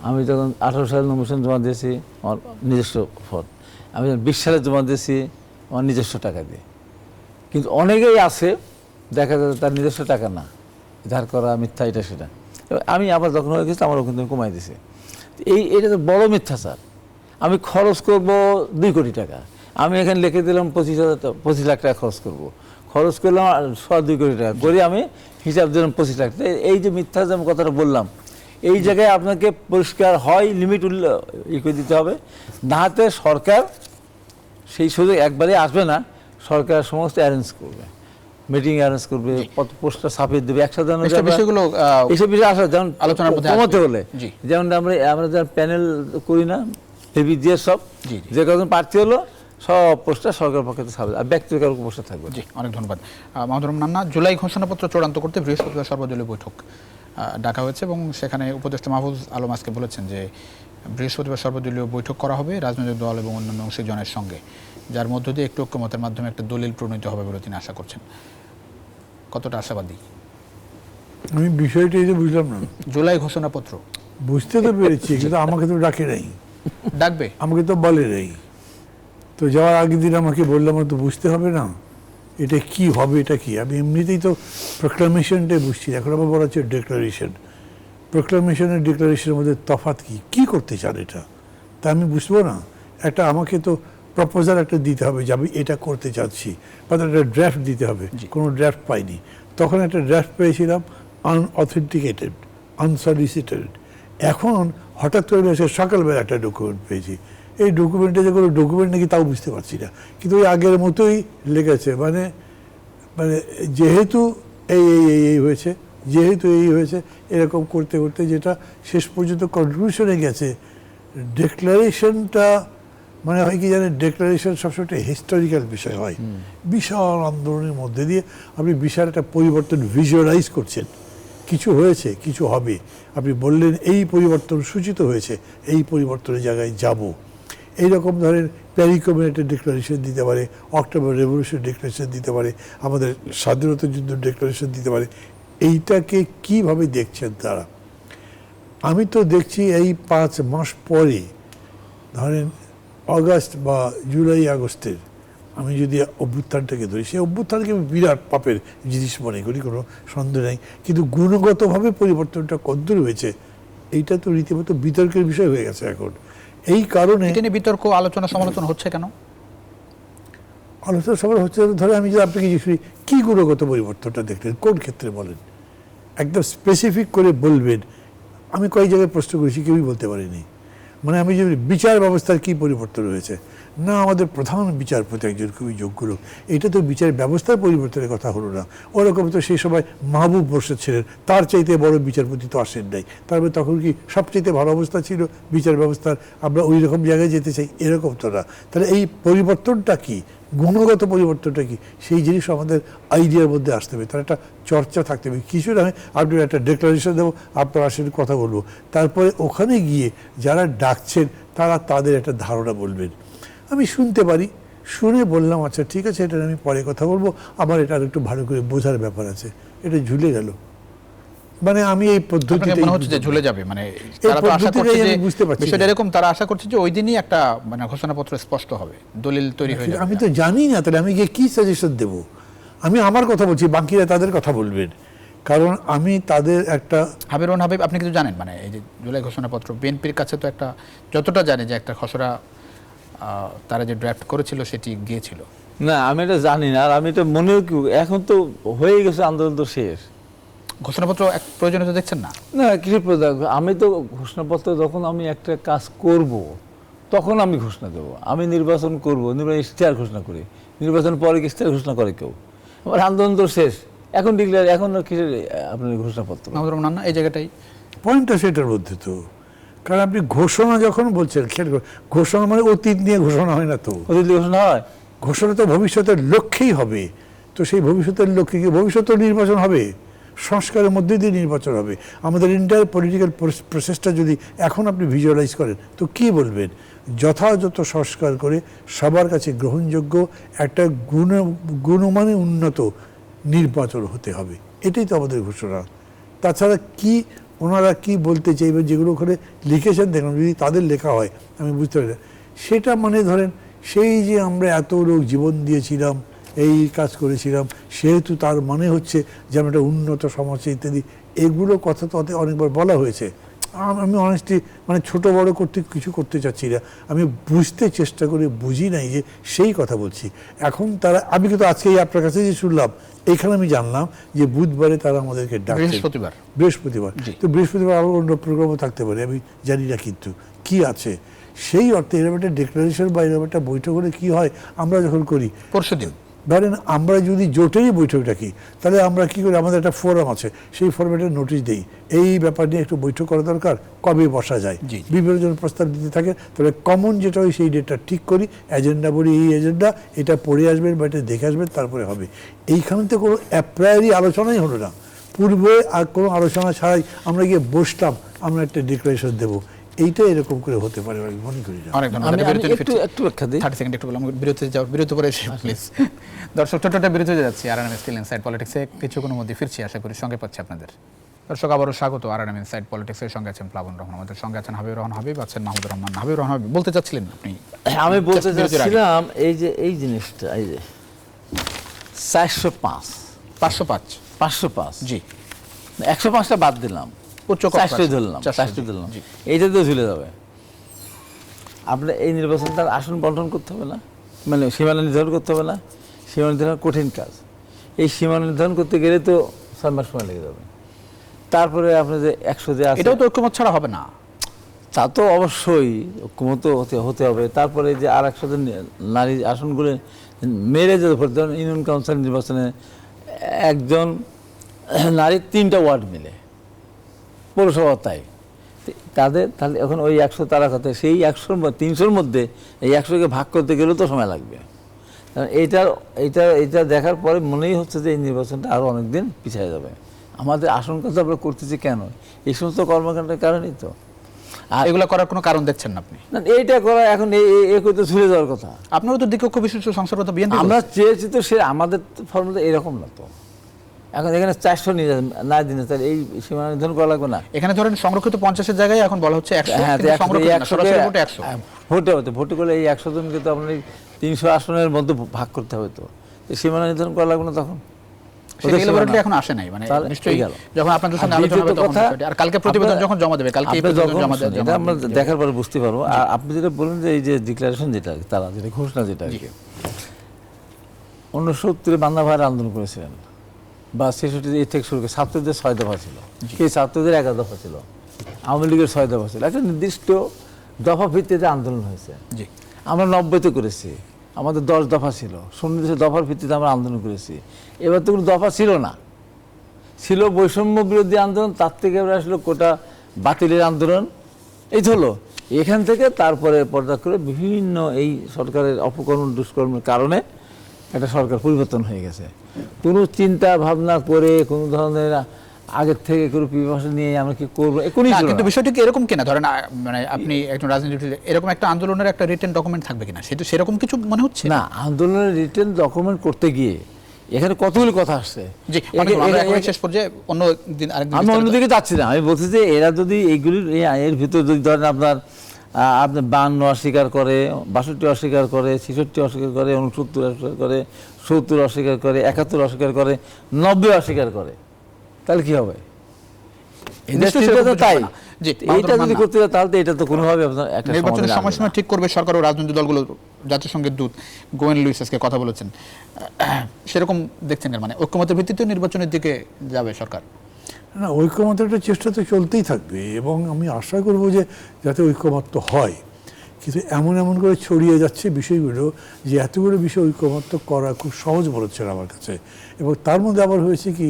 আমি যখন 18 সালে নমিনেশন জমা দিয়েছি আমার নিজস্ব ফন্ড, আমি যখন 20 সালে জমা দিয়েছি আমার নিজস্ব টাকা দিয়ে। কিন্তু অনেকেই আছে দেখা যায় তার নিজস্ব টাকা না, ধার করা, মিথ্যা, এটা সেটা। আমি আবার যখন হয়ে গেছি আমার ওখান থেকে কমাই দিয়েছে। এটা তো বড় মিথ্যাচার। আমি খরচ করব 2 কোটি টাকা, আমি এখানে লিখে দিলাম 25 লাখ টাকা খরচ করলাম 2 কোটি টাকা করে আমি হিসাব দিলাম 25 লাখ টাকা। এই যে মিথ্যা যে আমি কথাটা বললাম, এই জায়গায় আপনাকে পরিষ্কার হয় লিমিট করে দিতে হবে, নাহাতে সরকার সেই সুযোগ একবারে আসবে না। সরকার সমস্ত অ্যারেঞ্জ করবে, মিটিং অ্যারেঞ্জ করবে, পোস্টার ছাপিয়ে দেবে, একসাথে বিষয়গুলো এইসব বিষয় আসা যেমন আলোচনার মধ্যে কমাতে হলে, যেমন আমরা যারা প্যানেল করি না হেভি দিয়ে সব, যে কজন প্রার্থী হলো সব পোস্টার সরকার পক্ষে ছাপবে, আর ব্যক্তিগত কারো পোস্টার থাকবে। জি, অনেক ধন্যবাদ মাহমুদুর রহমান নান্না। জুলাই ঘোষণাপত্র চূড়ান্ত করতে বৃহস্পতিবার সর্বদলীয় বৈঠক ডাকা হয়েছে এবং সেখানে উপদেষ্টা মাহফুজ আলম আজকে বলেছেন যে বৃহস্পতিবার সর্বদলীয় বৈঠক করা হবে রাজনৈতিক দল এবং অন্যান্য অংশীজনের সঙ্গে, যার মধ্য দিয়ে একটু ঐক্যমতের মাধ্যমে একটা দলিল প্রণীত হবে বলে তিনি আশা করছেন। কতটা আশাবাদী? আমি বিষয়টা এই যে বুঝলাম না। জুলাই ঘোষণাপত্র বুঝতে তো পেরেছি, কিন্তু আমাকে তো ডাকে নাই, ডাকবে, আমাকে তো বলে নাই। তো যাওয়ার আগের দিন আমাকে বললাম তো বুঝতে হবে না এটা কি হবে, এটা কি। আমি এমনিতেই তো প্রোক্লামেশনটাই বুঝছি, এখন আবার বলা হচ্ছে ডিক্লারেশন। প্রোক্লামেশনের ডিক্লারেশনের মধ্যে তফাৎ কি করতে চান এটা, তা আমি বুঝবো না। একটা আমাকে তো প্রপোজাল একটা দিতে হবে যে আমি এটা করতে চাচ্ছি, বা একটা ড্রাফট দিতে হবে। কোনো ড্রাফট পাইনি, তখন একটা ড্রাফট পেয়েছিলাম আনঅথেন্টিকেটেড, আনসলিসিটেড। এখন হঠাৎ করে সকালবেলা একটা ডকুমেন্ট পেয়েছি, এই ডকুমেন্টে যে কোনো ডকুমেন্ট নাকি তাও বুঝতে পারছি না, কিন্তু ওই আগের মতোই লেগেছে। মানে যেহেতু এই হয়েছে, যেহেতু এই হয়েছে, এরকম করতে করতে যেটা শেষ পর্যন্ত কনক্লুশনে গেছে। ডিক্লারেশনটা মানে হয় কি জানেন, ডিক্লারেশন সবসময় একটা হিস্টোরিক্যাল বিষয় হয়। বিশাল আন্দোলনের মধ্যে দিয়ে আপনি বিশাল একটা পরিবর্তন ভিজুয়ালাইজ করছেন, কিছু হয়েছে, কিছু হবে। আপনি বললেন এই পরিবর্তন সূচিত হয়েছে, এই পরিবর্তনের জায়গায় যাব। এইরকম ধরেন প্যারিকমের একটা ডিক্লারেশন দিতে পারে, অক্টোবর রেভলিউশন ডিক্লারেশন দিতে পারে, আমাদের স্বাধীনতা যুদ্ধ ডিক্লারেশন দিতে পারে। এইটাকে কিভাবে দেখছেন তারা? আমি তো দেখছি এই 5 মাস পরে ধরেন আগস্ট বা জুলাই আগস্টের আমি যদি অভ্যুত্থানটাকে ধরি, সেই অভ্যুত্থানকে আমি বিরাট পাপের জিনিস মনে করি, কোনো সন্দেহ নেই। কিন্তু গুণগতভাবে পরিবর্তনটা কদ্দূর হয়েছে এইটা তো রীতিমতো বিতর্কের বিষয় হয়ে গেছে এখন। এই কারণে এটা নিয়ে বিতর্ক, আলোচনা, সমালোচনা হচ্ছে কেন? আলোচনা সবার হচ্ছে, ধরে আমি যদি আপনাকে জিজ্ঞেস করি কী গুণগত পরিবর্তনটা দেখলেন, কোন ক্ষেত্রে বলেন, একদম স্পেসিফিক করে বলবেন। আমি কয়েক জায়গায় প্রশ্ন করেছি, কেউই বলতে পারিনি। মানে আমি যদি বিচার ব্যবস্থার কী পরিবর্তন হয়েছে, না আমাদের প্রধান বিচারপতি একজন খুবই যোগ্য লোক, এটা তো বিচার ব্যবস্থার পরিবর্তনের কথা হলো না। ওরকম তো সেই সময় মাহবুব মোর্শেদ ছিলেন, তার চাইতে বড় বিচারপতি তো আসেন নাই। তারপরে তখন কি সবচাইতে ভালো অবস্থা ছিল বিচার ব্যবস্থার, আমরা ওই রকম জায়গায় যেতে চাই, এরকম তো না। তাহলে এই পরিবর্তনটা কি, গুণগত পরিবর্তনটা কি, সেই জিনিস আমাদের আইডিয়ার মধ্যে আসতে হবে, তার একটা চর্চা থাকতে হবে। কিছু না হয় আপনি একটা ডিক্লারেশন দেবো, আপনার আসেন কথা বলবো, তারপরে ওখানে গিয়ে যারা ডাকছেন তারা তাদের একটা ধারণা বলবেন। আমি শুনতে পারি, শুনে বললাম আচ্ছা ঠিক আছে, এটা আমি পরে কথা বলবো, আমার এটা আর একটু ভালো করে বোঝার ব্যাপার আছে, এটা ঝুলে গেল। মানে আমি এই পদ্ধতিতে মনে হচ্ছে যে ঝুলে যাবে, মানে তারা তো আশা করছে যে বুঝতে পারছি বিষয়টা এরকম, তারা আশা করছে যে ওই দিনই একটা মানে ঘোষণাপত্র স্পষ্ট হবে, দলিল তৈরি হয়ে যাবে। আমি তো জানি না, তাহলে আমি গিয়ে কি সাজেশন দেবো? আমি আমার কথা বলছি, বাকিরা তাদের কথা বলবেন, কারণ আমি তাদের একটা হাবিব রহমান হাবিব, আপনি কিছু জানেন মানে এই যে জুলাই ঘোষণাপত্র বিএনপির কাছে তো একটা, যতটা জানি যে একটা খসড়া তারা যে ড্রাফট করেছিল সেটি গিয়েছিল। না আমি এটা জানি না, আর আমি এটা মনেও কি, এখন তো হয়ে গেছে, আন্দোলন তো শেষ। ঘোষণাপত্র এক প্রয়োজনীয়তা দেখছেন না? না কিসের প্রয়োজন? আমি তো ঘোষণাপত্র, যখন আমি একটা কাজ করব তখন আমি ঘোষণা দেবো। আমি নির্বাচন করব, নির্বাচন ইশতেহার ঘোষণা করি, নির্বাচন পরে কি ইশতেহার ঘোষণা করে কেউ? আমার আন্দোলন তো শেষ, এখন ডিক্লেয়ার, এখন কিসের আপনার ঘোষণাপত্র? মাহমুদুর রহমান, এই জায়গাটাই পয়েন্টটা সেটার মধ্যে তো। কারণ আপনি ঘোষণা যখন বলছেন, খেয়াল করুন, ঘোষণা মানে অতীত নিয়ে ঘোষণা হয় না তো, অতীত ঘোষণা হয়, ঘোষণা তো ভবিষ্যতের লক্ষ্যেই হবে। তো সেই ভবিষ্যতের লক্ষ্যে কি ভবিষ্যতেও নির্বাচন হবে, সংস্কারের মধ্যে দিয়ে নির্বাচন হবে। আমাদের ইন্টার পলিটিক্যাল প্রসেসটা যদি এখন আপনি ভিজুয়ালাইজ করেন তো কি বলবেন, যথাযথ সংস্কার করে সবার কাছে গ্রহণযোগ্য একটা গুণমানে উন্নত নির্বাচন হতে হবে, এটাই তো আমাদের ঘোষণা। তাছাড়া কি ওনারা কি বলতে চাইবেন, যেগুলো ওখানে লিখেছেন দেখলাম, যদি তাদের লেখা হয় আমি বুঝতে পারি না। সেটা মানে ধরেন সেই যে আমরা এত লোক জীবন দিয়েছিলাম, এই কাজ করেছিলাম, সেহেতু তার মানে হচ্ছে যে আমরা একটা উন্নত সমাজ ইত্যাদি, এগুলো কথা তো অনেকবার বলা হয়েছে। আমি অনেস্টলি মানে ছোট বড় করতে কিছু করতে চাচ্ছি না, আমি বুঝতে চেষ্টা করে বুঝি নাই যে সেই কথা বলছি। এখন তারা, আমি কিন্তু আজকেই আপনার কাছে যে শুনলাম, এখানে আমি জানলাম যে বুধবারে তারা আমাদেরকে ডাকছে, বৃহস্পতিবার। তো বৃহস্পতিবার আবার অন্য প্রোগ্রামও থাকতে পারে, আমি জানি না কিন্তু কি আছে। সেই অর্থে এরকম একটা ডিক্লারেশন বা এরকম একটা বৈঠক হলে কি হয়, আমরা যখন করি পরশুদিন, ধরেন আমরা যদি জোটেরই বৈঠক ডাকি, তাহলে আমরা কি করি, আমাদের একটা ফোরাম আছে, সেই ফোরামে নোটিশ দিই এই ব্যাপার নিয়ে একটু বৈঠক করা দরকার, কবে বসা যায়, বিভিন্ন জন প্রস্তাব দিতে থাকে। তাহলে কমন যেটা হয় সেই ডেটটা ঠিক করি, এজেন্ডা বলি এই এজেন্ডা, এটা পড়ে আসবেন বা এটা দেখে আসবেন, তারপরে হবে। এইখানে তো কোনো অ্যাপ্রায়ারি আলোচনাই হলো না, পূর্বে আর কোনো আলোচনা ছাড়াই আমরা গিয়ে বসলাম, আমরা একটা ডিক্লারেশন দেবো, এইটা এরকম করে হতে পারে আমি মনে করি না। অনেক ধন্যবাদ। একটু ব্যাখ্যা দিই, 30 সেকেন্ড একটু বললাম, বিরতি পরে প্লিজ। দর্শক, ছোট্ট বিরতি যাচ্ছি। আরএনএম স্টিল ইনসাইড পলিটিক্সে কিছুক্ষণের মধ্যে ফিরছি, আশা করি সঙ্গে পাচ্ছি আপনাদের। দর্শক, আবারও স্বাগত আরএনএম ইনসাইড পলিটিক্সের সঙ্গে আছেন প্লাবন রহমান, আমাদের সঙ্গে আছেন হাবিব রহমান হাবিব, আছেন মাহমুদুর রহমান। হাবিব রহমান হাবিব, বলতে চাচ্ছিলেন আপনি? আমি বলতে চাচ্ছিলাম এই যে এই জিনিসটা, এই যে 405 505 জি, 105টা বাদ দিলাম, উচ্চ 400 ধরলাম, 400 ধরলাম, এইটা তো ঝুলে যাবে। আপনার এই নির্বাচনটা আসন বন্টন করতে হবে না, মানে সীমানা নির্ধারণ করতে হবে না। সীমানা নির্ধারণ কঠিন কাজ, এই সীমানা নির্ধারণ করতে গেলে তো 6 মাস সময় লেগে যাবে। তারপরে আপনার যে 100 যে আছে, এটাও তো ঐক্যমত ছাড়া হবে না। তা তো অবশ্যই ঐক্যমত হতে হবে। তারপরে যে আর 100 নারী আসনগুলো মেরে যেতে পারে, ধরুন ইউনিয়ন কাউন্সিল নির্বাচনে একজন নারী 3টা ওয়ার্ড মিলে, পৌরসভা তাই, তাদের তাহলে এখন ওই 100 তারা কথা, সেই 300-র মধ্যে এই 100কে ভাগ করতে গেলেও তো সময় লাগবে। কারণ এইটা দেখার পরে মনেই হচ্ছে যে এই নির্বাচনটা আরও অনেক দিন পিছিয়ে যাবে। আমাদের আশঙ্কা তো আমরা করতেছি কেন, এই সমস্ত কর্মকাণ্ডের কারণেই তো। আর এগুলো করার কোনো কারণ দেখছেন না আপনি? না, এইটা করা এখন এই তো ঝুলে যাওয়ার কথা। আপনারও তো দ্বিকক্ষ বিশিষ্ট সংসদ বিএনপি, আমরা চেয়েছি তো, সে আমাদের ফর্মুলা এরকম না তো। এখন এখানে 400 নিয়ে না দিন, তাহলে এই সীমানা নির্ধারণ করা লাগবে না? এখানে ধরেন সংরক্ষিত 50-এর জায়গায় এখন বলা হচ্ছে 100, হ্যাঁ, কিন্তু সংরক্ষিত না, সরাসরি ভোটে 100। ভোটে করলে এই 100 জনকে তো আপনার 300 আসনের মধ্যে ভাগ করতে হবে, তো এই সীমানা নির্ধারণ করা লাগবে না তখন? সেটা elaborately এখন আসে নাই, মানে তাহলে নিশ্চয়ই গেল। যখন আপনাদের সঙ্গে আলোচনা হবে তখন বিষয়টি, আর কালকে প্রতিবেদন যখন জমা দেবে, কালকে এই আপনি প্রতিবেদন যখন জমা দেবে, এটা আমরা দেখার পরে বুঝতে পারবো। আর আপনি যেটা বলেন যে এই যে ডিক্লারেশন যেটা তারা যেটা ঘোষণা যেটা আর কি 1970 বান্দা ভাইয়ের আন্দোলন করেছিলেন, বা 66 এই থেকে শুরু করে ছাত্রদের 6 দফা ছিল, এই ছাত্রদের 11 দফা ছিল, আওয়ামী লীগের 6 দফা ছিল, একটা নির্দিষ্ট দফা ভিত্তিতে আন্দোলন হয়েছে। জি, আমরা 90-তে করেছি, আমাদের 10 দফা ছিল, সুনির্দিষ্ট দফার ভিত্তিতে আমরা আন্দোলন করেছি। এবার তো কোনো দফা ছিল না, ছিল বৈষম্য বিরোধী আন্দোলন, তার থেকে এবার আসলো কোটা বাতিলের আন্দোলন, এই তো হলো। এখান থেকে তারপরে পর্দা করে বিভিন্ন এই সরকারের অপকর্ম দুষ্কর্মের কারণে একটা সরকার পরিবর্তন হয়ে গেছে। কোনো চিন্তা ভাবনা করে কোনো ধরনের আগের থেকে কোনো প্রিপারেশন নিয়ে আমরা কি করবো, কিন্তু বিষয়টি কি এরকম কিনা, ধরেন মানে আপনি একজন রাজনীতিবিদ, এরকম একটা আন্দোলনের একটা রিটেন ডকুমেন্ট থাকবে কিনা, সেটা সেরকম কিছু মনে হচ্ছে না। আন্দোলনের রিটেন ডকুমেন্ট করতে গিয়ে এখানে কতগুলো কথা আসছে। জি, শেষ পর্যায়ে অন্য দিন আরেকদিন আমি অন্যদিকে যাচ্ছি না, আমি বলছি যে এরা যদি এইগুলির এর ভিতরে যদি ধরেন আপনার 52 অস্বীকার করে, 62 অস্বীকার করে, 66 অস্বীকার করে, 69 অস্বীকার করে, 70 অস্বীকার করে, 71 অস্বীকার করে, 90 অস্বীকার করে, তাহলে কি হবে? তাই এইটা যদি করতে যায় তাহলে এটা তো কোনোভাবে আপনার একটা নির্বাচনের সময়সীমা ঠিক করবে সরকার ও রাজনৈতিক দলগুলো। জাতিসংঘের দূত গোয়েন লুইস আজকে কথা বলেছেন, সেরকম দেখছেন মানে ঐক্যমতের ভিত্তিতে নির্বাচনের দিকে যাবে সরকার? না, ঐক্যমতের একটা চেষ্টা তো চলতেই থাকবে, এবং আমি আশা করব যে যাতে ঐক্যমত্য হয়। কিন্তু এমন এমন করে ছড়িয়ে যাচ্ছে বিষয়গুলো যে এতগুলো বিষয় ঐক্যমত্য করা খুব সহজ মনে হচ্ছে না আমার কাছে। এবং তার মধ্যে আবার হয়েছে কি,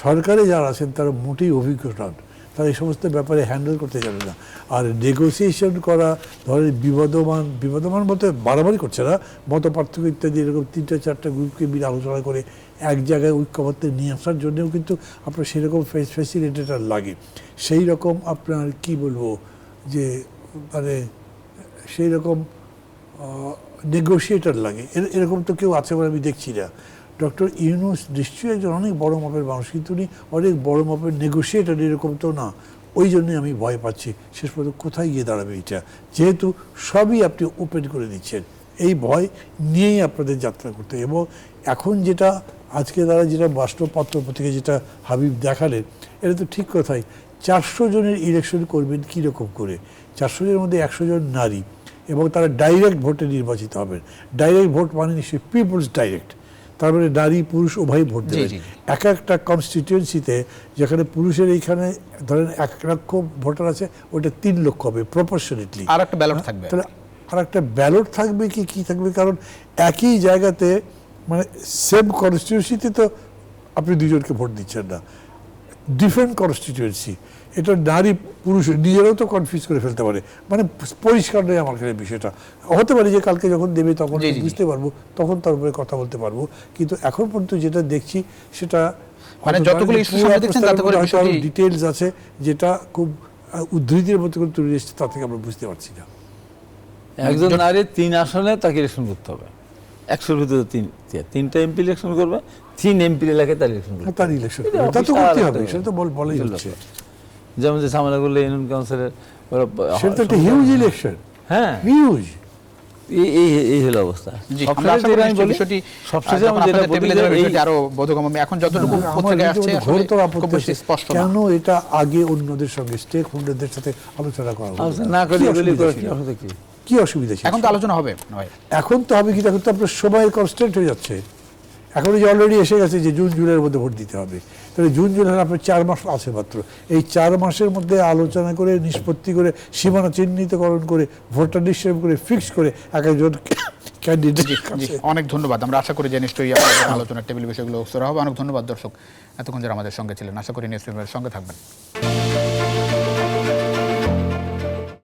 সরকারে যারা আছেন তারা মোটেই অভিজ্ঞ নন, তারা এই সমস্ত ব্যাপারে হ্যান্ডেল করতে জানে না। আর নেগোসিয়েশন করা, ধরেন বিবাদমান বলতে বাড়াবাড়ি করছে না, মত পার্থক্য ইত্যাদি এরকম 3-4টা গ্রুপকে মিলে আলোচনা করে এক জায়গায় ঐক্যমত্যে নিয়ে আসার জন্যও কিন্তু আপনার সেরকম ফ্যাসিলিটেটার লাগে, সেই রকম আপনার কি বলবো যে মানে সেই রকম নেগোসিয়েটার লাগে, এরকম তো কেউ আছে বলে আমি দেখছি না। ডক্টর ইউনূস নিশ্চয়ই একজন অনেক বড় মাপের মানুষ, কিন্তু উনি অনেক বড় মাপের নেগোসিয়েটার এরকম তো না। ওই জন্যই আমি ভয় পাচ্ছি শেষ পর্যন্ত কোথায় গিয়ে দাঁড়াবে এটা, যেহেতু সবই আপনি ওপেন করে দিচ্ছেন। এই ভয় নিয়েই আপনাদের যাত্রা করতে। এবং এখন যেটা আজকে তারা যেটা বাস্তব পত্রপত্রিকা যেটা হাবিব দেখালেন, এটা তো ঠিক কথাই। 400 জনের ইলেকশন করবেন কীরকম করে? 400 জনের মধ্যে 100 জন নারী, এবং তারা ডাইরেক্ট ভোটে নির্বাচিত হবেন। ডাইরেক্ট ভোট মানে নিশ্চয়ই পিপলস ডাইরেক্ট, তার মানে নারী পুরুষ উভয় ভোট দেবে। এক একটা কনস্টিটিউয়েন্সিতে যেখানে পুরুষের এইখানে ধরেন 1 লক্ষ ভোটার আছে, ওটা 3 লক্ষ হবে প্রপোর্শনেটলি। আর একটা ব্যালট থাকবে, তাহলে আর একটা ব্যালট থাকবে কি থাকবে, কারণ একই জায়গাতে মানে সেম কনস্টিটিউয়েন্সিতে তো আপনি দুজনকে ভোট দিচ্ছেন না, ডিফারেন্ট কনস্টিটিউয়েন্সি। এটা নারী পুরুষ নিজেরাও তো কনফিউজ করে ফেলতে পারে, মানে পরিষ্কার নয় আমার কাছে বিষয়টা। হতে পারে যে কালকে যখন দেবে তখন বুঝতে পারবো, তখন তার উপরে কথা বলতে পারবো। কিন্তু এখন পর্যন্ত যেটা দেখছি সেটা মানে যতগুলো ইস্যু সামনে দেখছেন তাতে করে বিষয়টি ডিটেইলস আছে, যেটা খুব উদ্ধৃতির মতো করে তুলে এসেছে, তা থেকে আমরা বুঝতে পারছি না। একজন নারী 3 আসনে তাকে ইলেকশন করতে হবে, 100-র ভিতরে 3টা এমপি ইলেকশন করবে, 3 এমপি এলাকায় তার ইলেকশন করবে, তার ইলেকশন তা তো করতে হবে, সেটা তো বলাই হচ্ছে। যেমন যে ঝামেলা করলে ইউনিয়ন কাউন্সিলের, সেটা তো একটা হিউজ ইলেকশন, হ্যাঁ হিউজ। এই হলো অবস্থা। কেন এটা আগে অন্যদের সঙ্গে স্টেক হোল্ডারদের সাথে আলোচনা করা না করে কি অসুবিধা ছিল? এখন তো আলোচনা হবে, এখন তো হবে কি, এখন তো আপনার সময়ের কনস্ট্যান্ট হয়ে যাচ্ছে। এখন যে অলরেডি এসে গেছে যে জুন জুলাইয়ের মধ্যে ভোট দিতে হবে, তাহলে জুন জুলাই আপনার 4 মাস আছে মাত্র। এই 4 মাসের মধ্যে আলোচনা করে, নিষ্পত্তি করে, সীমানা চিহ্নিতকরণ করে, ভোটার নিশ্চয় করে, ফিক্স করে একজন ক্যান্ডিডেট। অনেক ধন্যবাদ। আমরা আশা করি যে নিশ্চয়ই আমাদের আলোচনার টেবিল বিষয়গুলো উত্তর হবে। অনেক ধন্যবাদ দর্শক, এতক্ষণ যারা আমাদের সঙ্গে ছিলেন। আশা করি নিউজ পেপারের সঙ্গে থাকবেন।